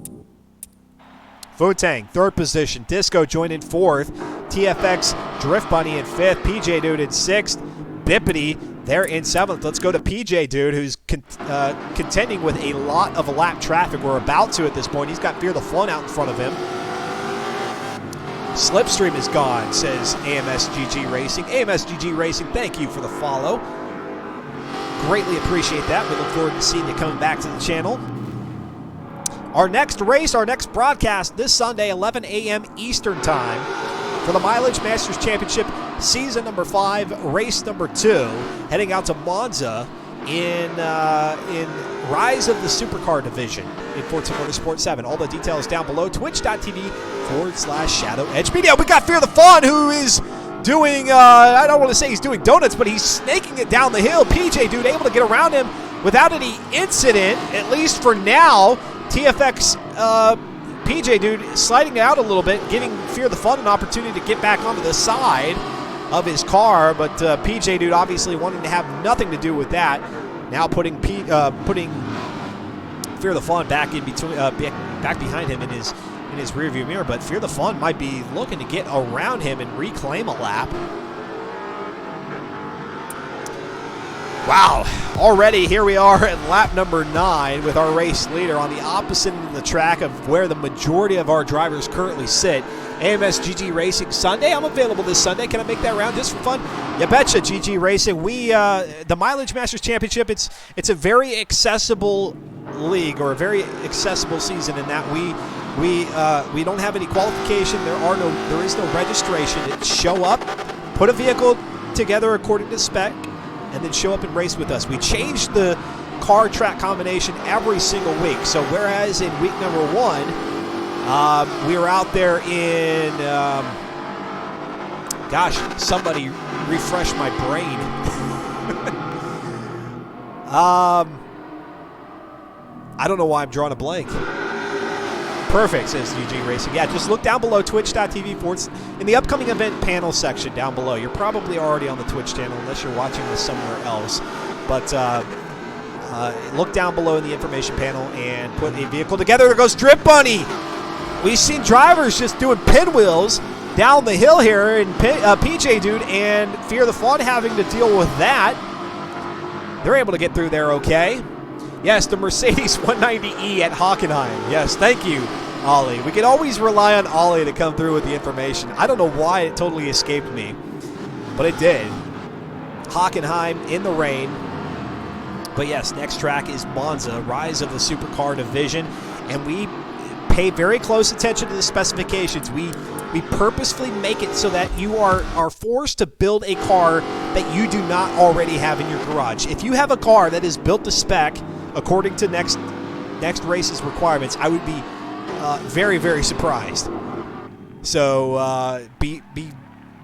S1: Futang, third position. Disco joined in fourth. TFX, Drift Bunny in fifth. PJ Dude in sixth. Bippity, they're in seventh. Let's go to PJ Dude, who's contending with a lot of lap traffic. We're about to at this point. He's got Fear the Fun out in front of him. Slipstream is gone, says AMSGG Racing. AMSGG Racing, thank you for the follow. Greatly appreciate that. We look forward to seeing you coming back to the channel. Our next race, our next broadcast this Sunday, 11 a.m. Eastern Time for the Mileage Masters Championship, season number 5, race number 2, heading out to Monza in Rise of the Supercar Division in Forza Motorsport 7. All the details down below, twitch.tv/Shadow Edge Media. We got Fear the Fun, who is doing, I don't want to say he's doing donuts, but he's snaking it down the hill. PJ Dude able to get around him without any incident, at least for now. TFX PJ Dude sliding out a little bit, giving Fear the Fun an opportunity to get back onto the side of his car, but PJ Dude obviously wanting to have nothing to do with that. Now putting Fear the Fun back in between, back behind him in his rearview mirror. But Fear the Fun might be looking to get around him and reclaim a lap. Wow, already here we are at lap number 9 with our race leader on the opposite end of the track of where the majority of our drivers currently sit. AMSGG Racing Sunday. I'm available this Sunday. Can I make that round just for fun? You betcha, GG Racing. We the Mileage Masters Championship, it's a very accessible league, or a very accessible season, in that we don't have any qualification. There is no registration. It's show up, put a vehicle together according to spec, and then show up and race with us. We changed the car track combination every single week. So whereas in week number 1, we were out there in, gosh, somebody refresh my brain. I don't know why I'm drawing a blank. Perfect, says GG Racing. Yeah, just look down below, twitch.tv in the upcoming event panel section down below. You're probably already on the Twitch channel unless you're watching this somewhere else. But look down below in the information panel and put a vehicle together. There goes Drip Bunny. We've seen drivers just doing pinwheels down the hill here, and PJ Dude and Fear the Fun having to deal with that. They're able to get through there okay. Yes, the Mercedes 190E at Hockenheim. Yes, thank you, Ollie. We can always rely on Ollie to come through with the information. I don't know why it totally escaped me, but it did. Hockenheim in the rain. But yes, next track is Monza, Rise of the Supercar Division, and we pay very close attention to the specifications. We purposefully make it so that you are forced to build a car that you do not already have in your garage. If you have a car that is built to spec according to next race's requirements, I would be very, very surprised. So be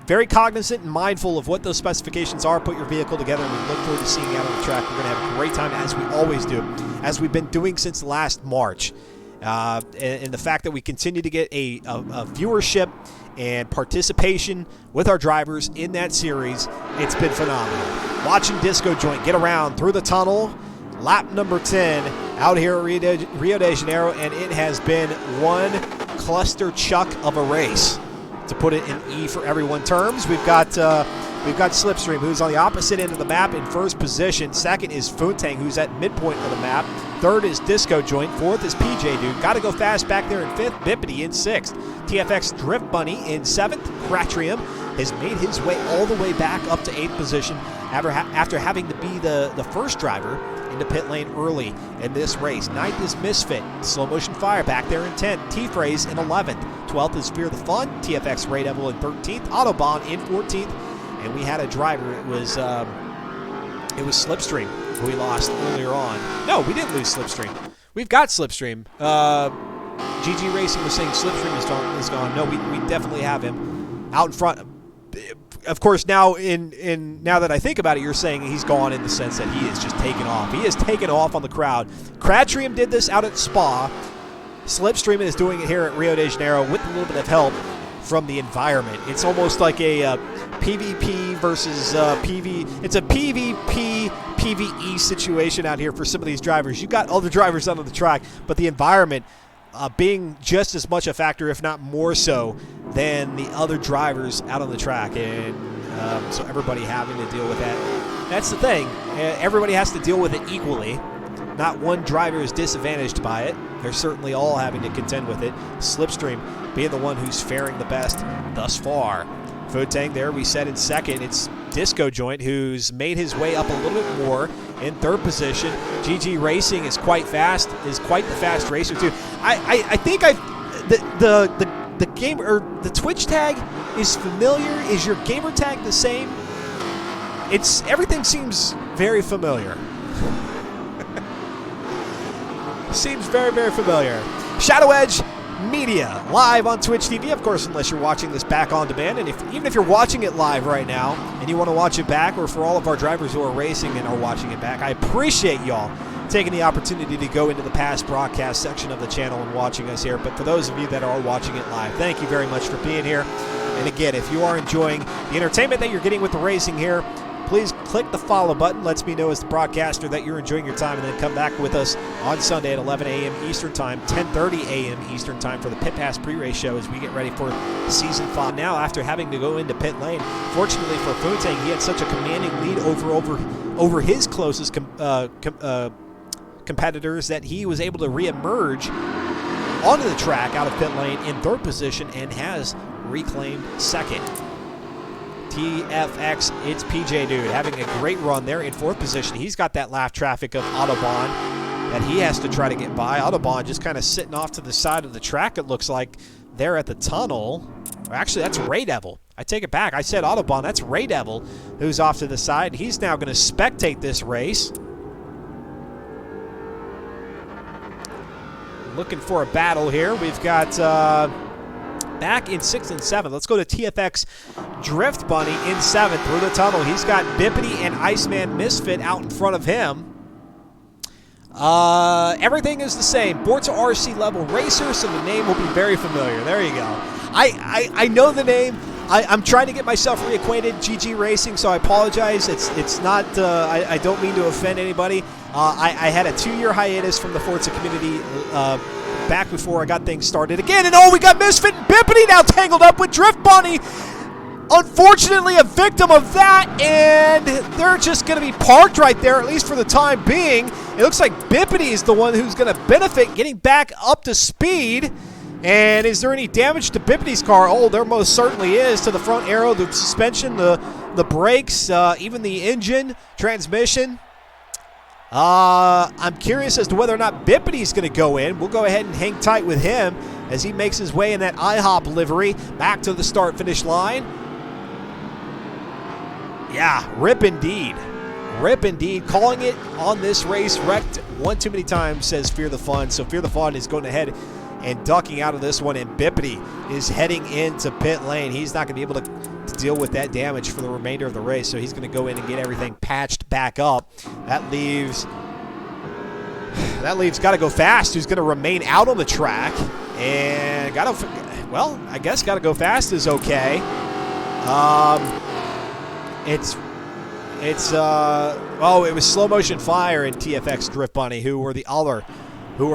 S1: very cognizant and mindful of what those specifications are. Put your vehicle together, and we look forward to seeing you out on the track. We're going to have a great time, as we always do, as we've been doing since last March. And the fact that we continue to get a viewership and participation with our drivers in that series, it's been phenomenal. Watching Disco Joint get around through the tunnel, lap number 10 out here at Rio de Janeiro, and it has been one cluster chuck of a race, to put it in E for everyone terms. We've got we've got Slipstream, who's on the opposite end of the map in first position. Second is Funtang, who's at midpoint of the map. Third is Disco Joint. Fourth is PJ Dude. Got to go fast back there in fifth. Bippity in sixth. TFX Drift Bunny in seventh. Cratrium has made his way all the way back up to eighth position after having to be the first driver into pit lane early in this race. Ninth is Misfit. Slow Motion Fire back there in 10th. T-Phrase in 11th. 12th is Fear the Fun. TFX Ray Devil in 13th. Autobahn in 14th. And we had a driver. It was Slipstream, who we lost earlier on. No, we didn't lose Slipstream. We've got Slipstream. GG Racing was saying Slipstream is gone. No, we definitely have him out in front. Of course, now now that I think about it, you're saying he's gone in the sense that he is just taken off. He is taken off on the crowd. Cratrium did this out at Spa. Slipstream is doing it here at Rio de Janeiro with a little bit of help from the environment. It's almost like a PvP versus PV. It's a PvP PvE situation out here for some of these drivers. You've got other drivers out on the track, but the environment being just as much a factor, if not more so, than the other drivers out on the track. And so everybody having to deal with that. That's the thing. Everybody has to deal with it equally. Not one driver is disadvantaged by it. They're certainly all having to contend with it. Slipstream being the one who's faring the best thus far. Futang there, we said in second. It's Disco Joint, who's made his way up a little bit more in third position. GG Racing is quite fast, is quite the fast racer too. I think the game or the Twitch tag is familiar. Is your gamer tag the same? Everything seems very familiar. Seems very, very familiar. Shadow Edge Media, live on Twitch TV, of course, unless you're watching this back on demand. And even if you're watching it live right now and you want to watch it back, or for all of our drivers who are racing and are watching it back, I appreciate y'all taking the opportunity to go into the past broadcast section of the channel and watching us here. But for those of you that are watching it live, thank you very much for being here. And again, if you are enjoying the entertainment that you're getting with the racing here, please click the follow button. Lets me know as the broadcaster that you're enjoying your time, and then come back with us on Sunday at 11 a.m. Eastern Time, 10:30 a.m. Eastern Time for the Pit Pass pre-race show as we get ready for Season 5. Now, after having to go into pit lane, fortunately for Futang, he had such a commanding lead over his closest competitors that he was able to reemerge onto the track out of pit lane in third position and has reclaimed second. TFX, it's PJ Dude having a great run there in fourth position. He's got that lap traffic of Autobahn that he has to try to get by. Autobahn just kind of sitting off to the side of the track, it looks like, there at the tunnel. Or actually, that's Ray Devil. I take it back. I said Autobahn. That's Ray Devil who's off to the side. He's now going to spectate this race. Looking for a battle here. We've got back in 6th and 7th. Let's go to TFX Drift Bunny in 7th through the tunnel. He's got Bippity and Iceman Misfit out in front of him. Everything is the same. Forza RC level racer, so the name will be very familiar. There you go. I know the name. I'm trying to get myself reacquainted. GG Racing, so I apologize. It's not. I don't mean to offend anybody. I had a 2-year hiatus from the Forza community back before I got things started again. And we got Misfit and Bippity now tangled up with Drift Bunny. Unfortunately, a victim of that, and they're just going to be parked right there, at least for the time being. It looks like Bippity is the one who's going to benefit getting back up to speed. And is there any damage to Bippity's car? Oh, there most certainly is, to the front aero, the suspension, the brakes, even the engine, transmission. I'm curious as to whether or not Bippity's going to go in. We'll go ahead and hang tight with him as he makes his way in that IHOP livery back to the start-finish line. Yeah, rip indeed. Rip indeed. Calling it on this race. Wrecked one too many times, says Fear the Fun. So Fear the Fun is going ahead and ducking out of this one, and Bippity is heading into pit lane. He's not going to be able to deal with that damage for the remainder of the race, so he's going to go in and get everything patched back up. That leaves Gotta Go Fast, who's going to remain out on the track, and I guess Gotta Go Fast is okay. It was Slow Motion Fire and TFX Drift Bunny who were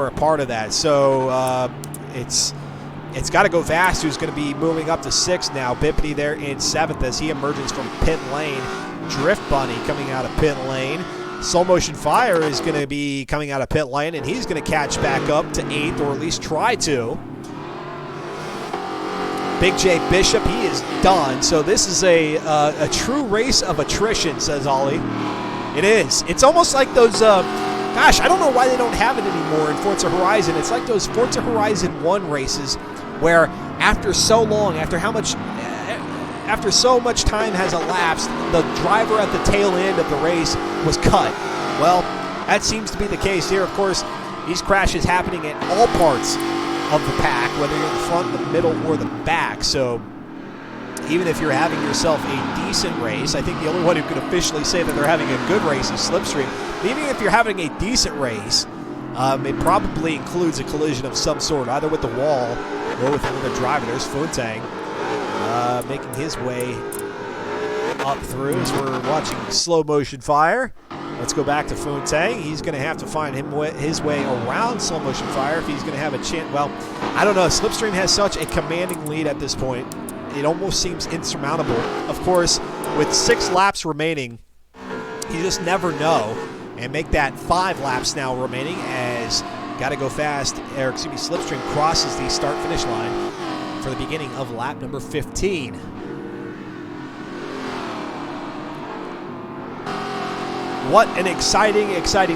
S1: a part of that. So It's got to go fast, who's going to be moving up to 6th now. Bippity there in 7th as he emerges from pit lane. Drift Bunny coming out of pit lane. Slow Motion Fire is going to be coming out of pit lane, and he's going to catch back up to 8th, or at least try to. Big J Bishop, he is done. So this is a true race of attrition, says Ollie. It is. It's almost like those, gosh, I don't know why they don't have it anymore in Forza Horizon. It's like those Forza Horizon 1 races where after so long, after so much time has elapsed, the driver at the tail end of the race was cut. Well, that seems to be the case here. Of course, these crashes happening at all parts of the pack, whether you're in the front, the middle, or the back. So even if you're having yourself a decent race, I think the only one who can officially say that they're having a good race is Slipstream. But even if you're having a decent race, it probably includes a collision of some sort, either with the wall or with another driver. There's Funtang making his way up through as we're watching Slow Motion Fire. Let's go back to Funtang. He's going to have to find his way around Slow Motion Fire if he's going to have a chance. Well, I don't know. Slipstream has such a commanding lead at this point. It almost seems insurmountable. Of course, with 6 laps remaining, you just never know. And make that 5 laps now remaining as Gotta Go Fast, or excuse me, Slipstream crosses the start-finish line for the beginning of lap number 15. What an exciting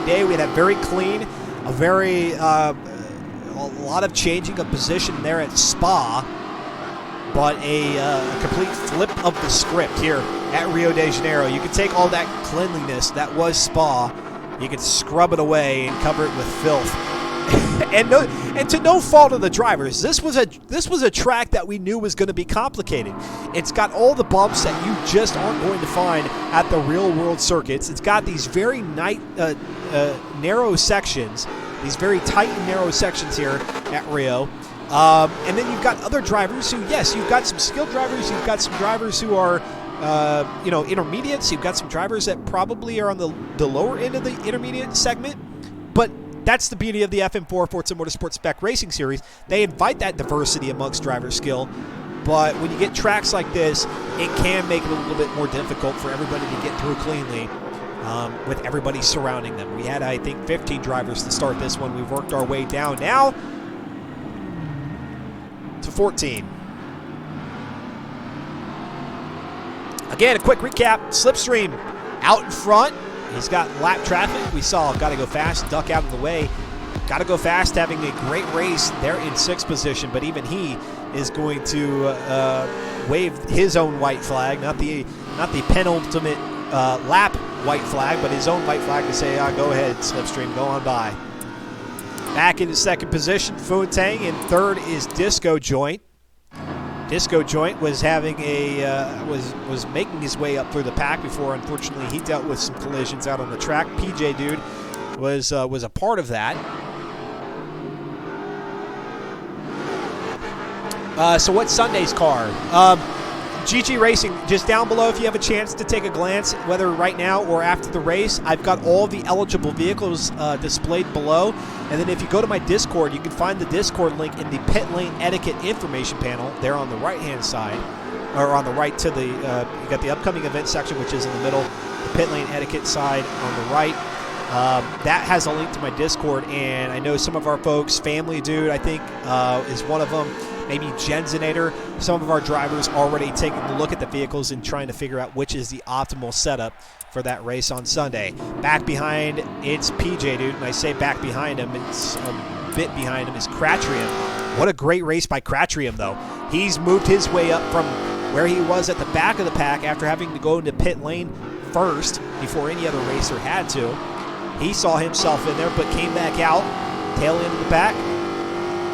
S1: day. We had a very clean, a lot of changing of position there at Spa, but a complete flip of the script here at Rio de Janeiro. You can take all that cleanliness that was Spa, you can scrub it away and cover it with filth. and to no fault of the drivers, this was a track that we knew was going to be complicated. It's got all the bumps that you just aren't going to find at the real world circuits. It's got these very narrow sections, these very tight and narrow sections here at Rio. And then you've got other drivers who, yes, you've got some skilled drivers, you've got some drivers who are intermediates, you've got some drivers that probably are on the lower end of the intermediate segment, but that's the beauty of the FM4 Forza Motorsport Spec Racing Series. They invite that diversity amongst driver skill, but when you get tracks like this, it can make it a little bit more difficult for everybody to get through cleanly with everybody surrounding them. We had, I think, 15 drivers to start this one. We've worked our way down now to 14. Again, a quick recap. Slipstream out in front. He's got lap traffic. We saw Gotta Go Fast duck out of the way. Gotta Go Fast having a great race. They're in 6th position, but even he is going to wave his own white flag, not the penultimate lap white flag, but his own white flag to say, go ahead, Slipstream, go on by. Back into 2nd position, Funtang. In 3rd is Disco Joint. Disco Joint was having was making his way up through the pack before, unfortunately, he dealt with some collisions out on the track. PJ Dude was a part of that. So what's Sunday's car? GG Racing, just down below if you have a chance to take a glance, whether right now or after the race, I've got all the eligible vehicles displayed below. And then if you go to my Discord, you can find the Discord link in the pit lane etiquette information panel there on the right-hand side, or on the right to the, you got the upcoming event section, which is in the middle, the pit lane etiquette side on the right. That has a link to my Discord, and I know some of our folks, Family Dude, I think, is one of them. Maybe Genzenator. Some of our drivers already taking a look at the vehicles and trying to figure out which is the optimal setup for that race on Sunday. Back behind, it's PJ Dude, and I say back behind him, it's a bit behind him, is Cratrium. What a great race by Cratrium, though. He's moved his way up from where he was at the back of the pack after having to go into pit lane first before any other racer had to. He saw himself in there, but came back out, tail end of the pack,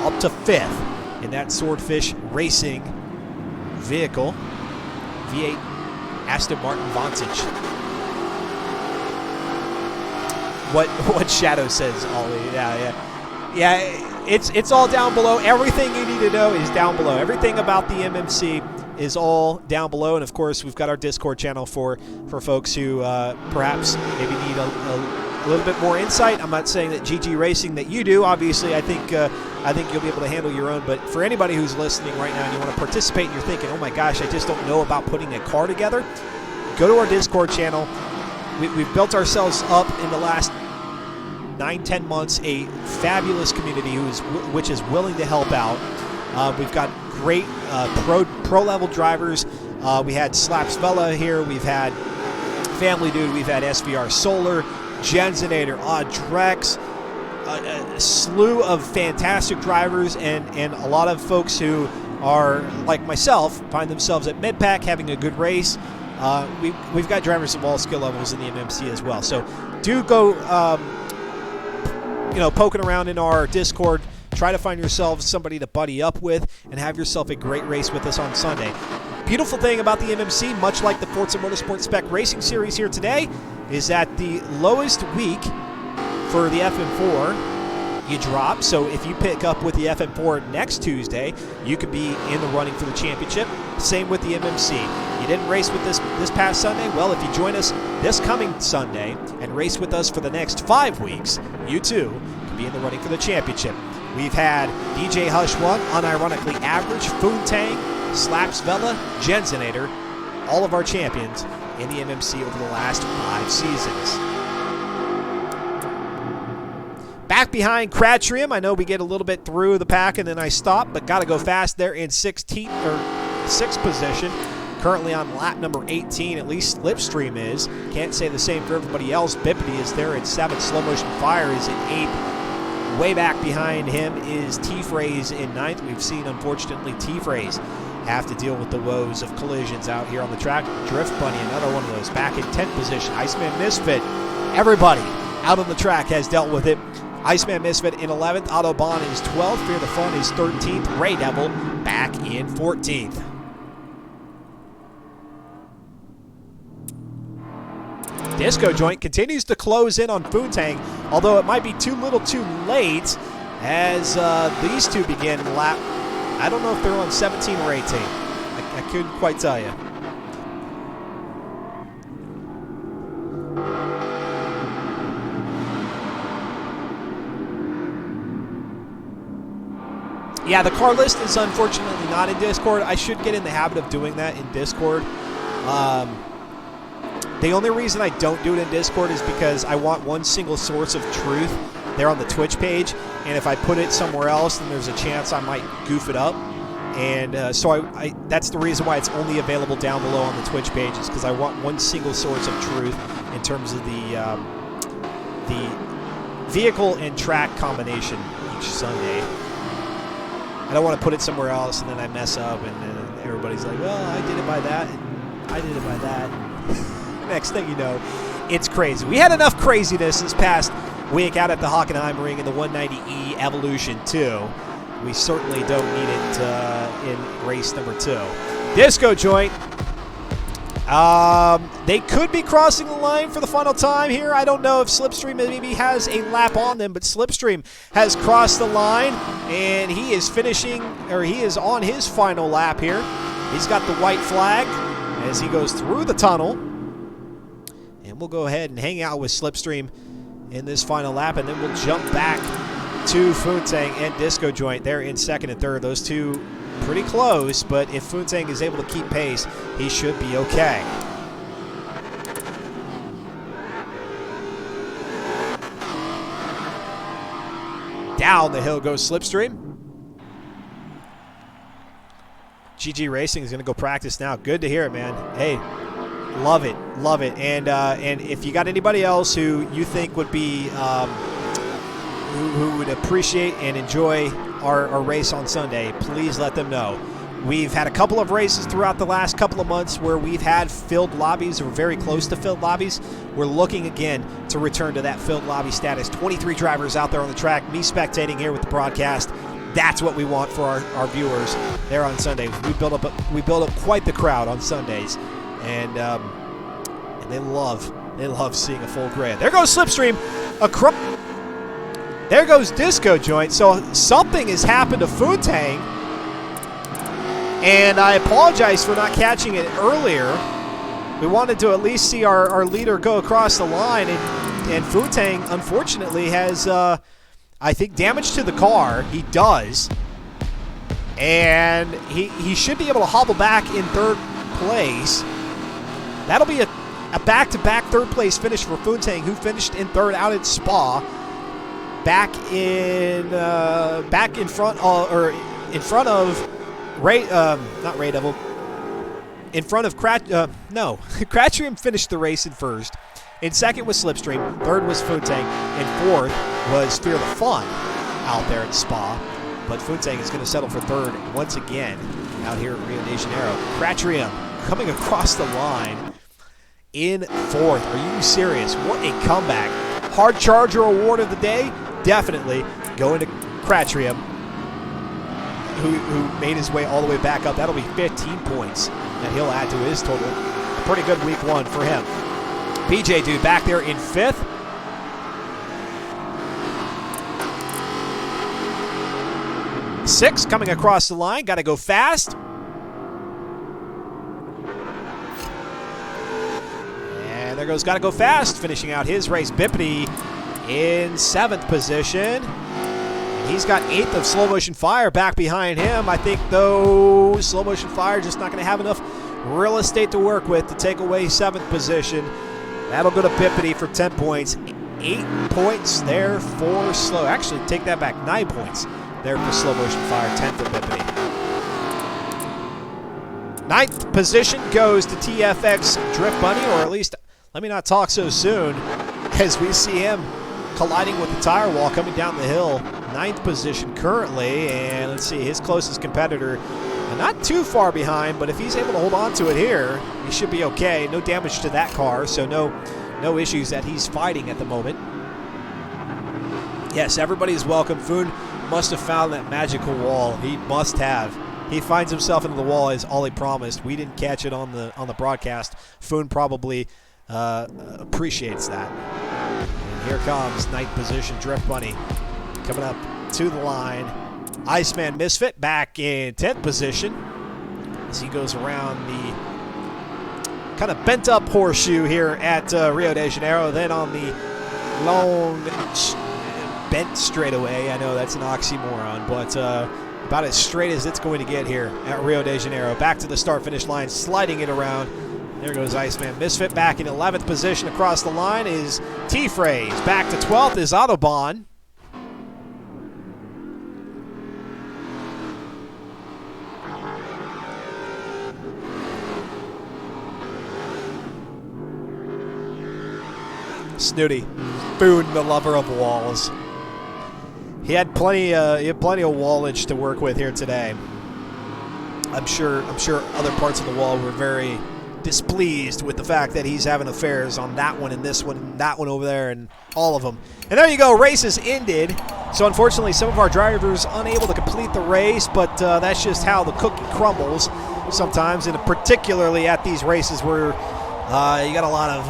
S1: up to 5th. In that Swordfish Racing vehicle, V8 Aston Martin Vantage. What Shadow says, Ollie? Yeah. It's all down below. Everything you need to know is down below. Everything about the MMC is all down below, and of course we've got our Discord channel for folks who perhaps maybe need a a little bit more insight. I'm not saying that GG Racing that you do. Obviously, I think you'll be able to handle your own. But for anybody who's listening right now and you want to participate and you're thinking, oh my gosh, I just don't know about putting a car together, go to our Discord channel. We've built ourselves up in the last 9-10 months a fabulous community which is willing to help out. We've got great pro level drivers. We had Slaps Vela here. We've had Family Dude. We've had SVR Solar, Jensenator, Drex, a slew of fantastic drivers, and a lot of folks who are, like myself, find themselves at Midpack having a good race. We've got drivers of all skill levels in the MMC as well. So do go, poking around in our Discord. Try to find yourself somebody to buddy up with and have yourself a great race with us on Sunday. Beautiful thing about the MMC, much like the Forza Motorsport Spec Racing Series here today, is that the lowest week for the FM4 you drop. So if you pick up with the FM4 next Tuesday, you could be in the running for the championship. Same with the MMC. You didn't race with this past Sunday? Well, if you join us this coming Sunday and race with us for the next 5 weeks, you too can be in the running for the championship. We've had DJ Hush 1, unironically average, Foontang, Slaps Vela, Jensenator, all of our champions in the MMC over the last 5 seasons. Back behind Cratrium, I know we get a little bit through the pack and then I stop, but got to go fast there in 6th position. Currently on lap number 18, at least Slipstream is. Can't say the same for everybody else. Bippity is there in 7th. Slow Motion Fire is in 8th. Way back behind him is T-Phrase in 9th. We've seen, unfortunately, T-Phrase have to deal with the woes of collisions out here on the track. Drift Bunny, another one of those, back in 10th position. Iceman Misfit, everybody out on the track has dealt with it. Iceman Misfit in 11th. Autobahn is 12th. Fear the Fun is 13th. Ray Devil back in 14th. Disco Joint continues to close in on Foontang, although it might be too little too late as these two begin lap. I don't know if they're on 17 or 18. I couldn't quite tell you. Yeah, the car list is unfortunately not in Discord. I should get in the habit of doing that in Discord. The only reason I don't do it in Discord is because I want one single source of truth there on the Twitch page, and if I put it somewhere else, then there's a chance I might goof it up. And so that's the reason why it's only available down below on the Twitch page, is because I want one single source of truth in terms of the vehicle and track combination each Sunday. I don't want to put it somewhere else and then I mess up and then everybody's like, well, I did it by that and I did it by that. Next thing you know, it's crazy. We had enough craziness this past week out at the Hockenheim Ring in the 190E Evolution 2. We certainly don't need it in race number 2. Disco Joint. They could be crossing the line for the final time here. I don't know if Slipstream maybe has a lap on them, but Slipstream has crossed the line, and he is on his final lap here. He's got the white flag as he goes through the tunnel. And we'll go ahead and hang out with Slipstream in this final lap, and then we'll jump back to Foontang and Disco Joint. They're in 2nd and 3rd. Those two pretty close, but if Foontang is able to keep pace, he should be okay. Down the hill goes Slipstream. GG Racing is going to go practice now. Good to hear it, man. Hey, love it, love it. And if you got anybody else who you think would be who would appreciate and enjoy our race on Sunday, please let them know. We've had a couple of races throughout the last couple of months where we've had filled lobbies or very close to filled lobbies. We're looking again to return to that filled lobby status. 23 drivers out there on the track, me spectating here with the broadcast. That's what we want for our viewers there on Sunday. We build up quite the crowd on Sundays, and they love seeing a full grid. There goes Slipstream across. There goes Disco Joint. So something has happened to Foontang, and I apologize for not catching it earlier. We wanted to at least see our leader go across the line, and and Futang, unfortunately, has, I think, damage to the car. He does. And he should be able to hobble back in third place. That'll be a back-to-back third-place finish for Futang, who finished in third out at Spa. Back in front of Cratchrium finished the race in first. In second was Slipstream. Third was Futang. And fourth was Fear the Fun out there at Spa. But Futang is going to settle for third once again out here at Rio de Janeiro. Cratchrium coming across the line in fourth. Are you serious? What a comeback. Hard Charger Award of the day? Definitely going to Cratchrium, who made his way all the way back up. That'll be 15 points that he'll add to his total. A pretty good week one for him. PJ Dude back there in fifth. Six coming across the line. Got to go fast. And there goes Got to Go Fast, finishing out his race. Bippity in seventh position. He's got eighth of Slow Motion Fire back behind him. I think, though, Slow Motion Fire just not going to have enough real estate to work with to take away seventh position. That'll go to Bippity for 10 points. 8 points there for Slow. Actually, take that back. 9 points there for Slow Motion Fire. 10 for Bippity. Ninth position goes to TFX Drift Bunny, or at least, let me not talk so soon, as we see him colliding with the tire wall coming down the hill. Ninth position currently, and let's see, his closest competitor not too far behind, but if he's able to hold on to it here, he should be okay. No damage to that car, so no issues that he's fighting at the moment. Yes, everybody's welcome. Foon must have found that magical wall. He must have. He finds himself into the wall as all he promised. We didn't catch it on the broadcast. Foon probably appreciates that. And here comes ninth position Drift Bunny coming up to the line. Iceman Misfit back in 10th position as he goes around the kind of bent up horseshoe here at Rio de Janeiro. Then on the long bent straightaway. I know that's an oxymoron, but about as straight as it's going to get here at Rio de Janeiro. Back to the start-finish line, sliding it around. There goes Iceman Misfit back in 11th position across the line is T-Phrase. Back to 12th is Autobahn. Snooty, Foon, the lover of walls. He had plenty of wallage to work with here today. I'm sure other parts of the wall were very displeased with the fact that he's having affairs on that one and this one and that one over there and all of them. And there you go, races ended. So unfortunately, some of our drivers unable to complete the race, but that's just how the cookie crumbles sometimes, and particularly at these races where you got a lot of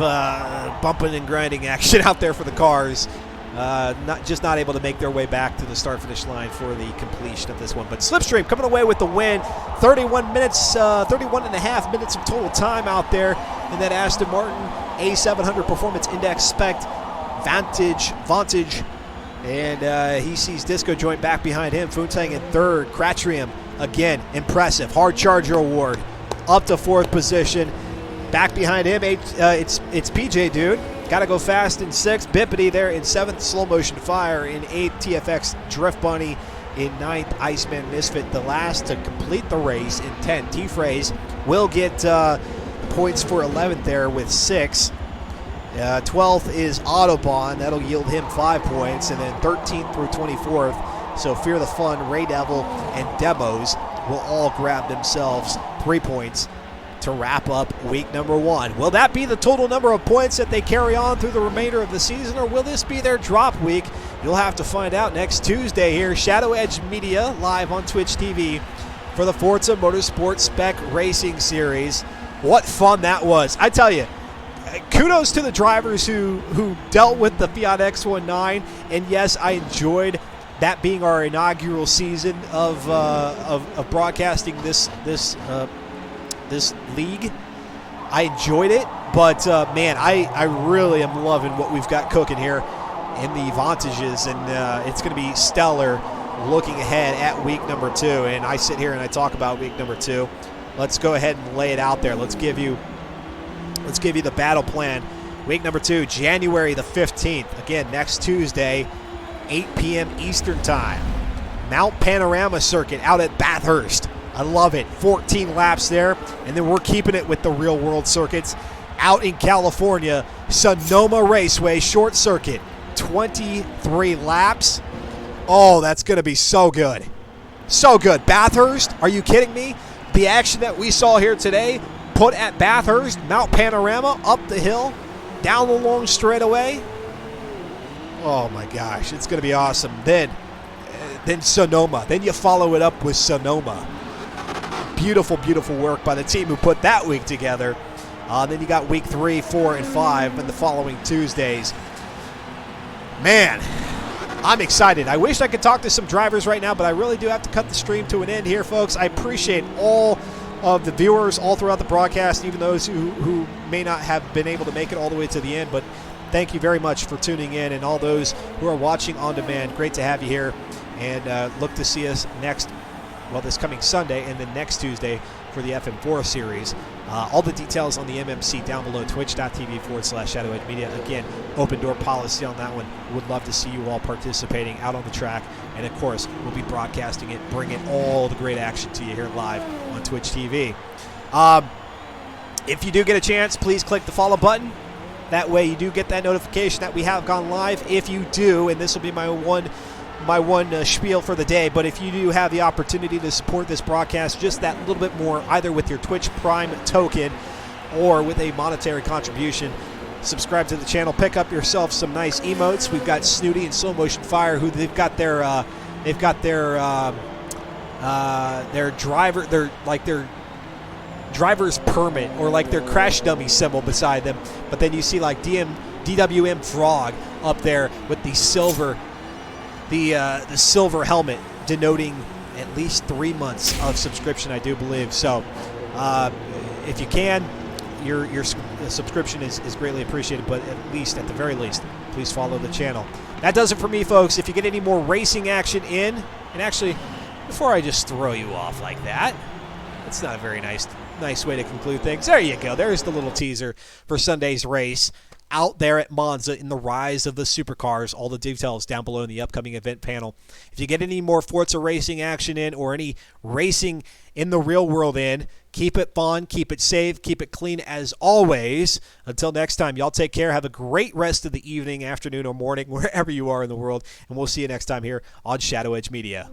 S1: bumping and grinding action out there for the cars. Not able to make their way back to the start-finish line for the completion of this one. But Slipstream coming away with the win. 31 and a half minutes of total time out there in that Aston Martin A700 Performance Index Spec Vantage. And he sees Disco Joint back behind him. Futang in third. Cratchrium, again, impressive. Hard Charger Award up to fourth position. Back behind him, it's PJ Dude. Got to Go Fast in sixth. Bippity there in seventh. Slow Motion Fire in eighth. TFX Drift Bunny in ninth. Iceman Misfit, the last to complete the race, in 10th. T-Phrase will get the points for 11th there with 6. 12th is Autobahn. That'll yield him 5 points. And then 13th through 24th. So Fear the Fun, Ray Devil, and Demos will all grab themselves 3 points to wrap up week number 1. Will that be the total number of points that they carry on through the remainder of the season, or will this be their drop week? You'll have to find out next Tuesday here. Shadow Edge Media live on Twitch TV for the Forza Motorsport Spec Racing Series. What fun that was. I tell you, kudos to the drivers who dealt with the Fiat X19, and yes, I enjoyed that being our inaugural season of broadcasting this league. I enjoyed it, But, man, I really am loving what we've got cooking here in the Vantages, and it's going to be stellar looking ahead at week number 2. And I sit here and I talk about week number 2. Let's go ahead and lay it out there. Let's give you the battle plan. Week number 2, January the 15th. Again, next Tuesday, 8 p.m. Eastern Time. Mount Panorama Circuit out at Bathurst. I love it. 14 laps there. And then we're keeping it with the real world circuits. Out in California, Sonoma Raceway Short Circuit. 23 laps. Oh, that's going to be so good. So good. Bathurst, are you kidding me? The action that we saw here today, put at Bathurst, Mount Panorama, up the hill, down the long straightaway. Oh my gosh, it's going to be awesome. Then Sonoma. Then you follow it up with Sonoma. Beautiful, beautiful work by the team who put that week together. Then you got week 3, 4, and 5 and the following Tuesdays. Man, I'm excited. I wish I could talk to some drivers right now, but I really do have to cut the stream to an end here, folks. I appreciate all of the viewers all throughout the broadcast, even those who may not have been able to make it all the way to the end. But thank you very much for tuning in, and all those who are watching on demand. Great to have you here, and look to see us this coming Sunday and then next Tuesday for the FM4 series. All the details on the MMC down below, twitch.tv/Shadow Edge Media. Again, open door policy on that one. Would love to see you all participating out on the track. And, of course, we'll be broadcasting it, bringing all the great action to you here live on Twitch TV. If you do get a chance, please click the follow button. That way you do get that notification that we have gone live. If you do, and this will be my one spiel for the day, but if you do have the opportunity to support this broadcast just that little bit more, either with your Twitch Prime token or with a monetary contribution, subscribe to the channel, pick up yourself some nice emotes. We've got Snooty and Slow Motion Fire, who they've got their driver's permit or like their crash dummy symbol beside them, but then you see like DWM Frog up there with the silver helmet, denoting at least 3 months of subscription, I do believe. So if you can, your subscription is greatly appreciated, but at the very least, please follow the channel. That does it for me, folks. If you get any more racing action in, and actually, before I just throw you off like that, that's not a very nice way to conclude things. There you go. There's the little teaser for Sunday's race out there at Monza in the rise of the supercars. All the details down below in the upcoming event panel. If you get any more Forza racing action in, or any racing in the real world in, keep it fun, keep it safe, keep it clean as always. Until next time, y'all take care. Have a great rest of the evening, afternoon, or morning, wherever you are in the world. And we'll see you next time here on Shadow Edge Media.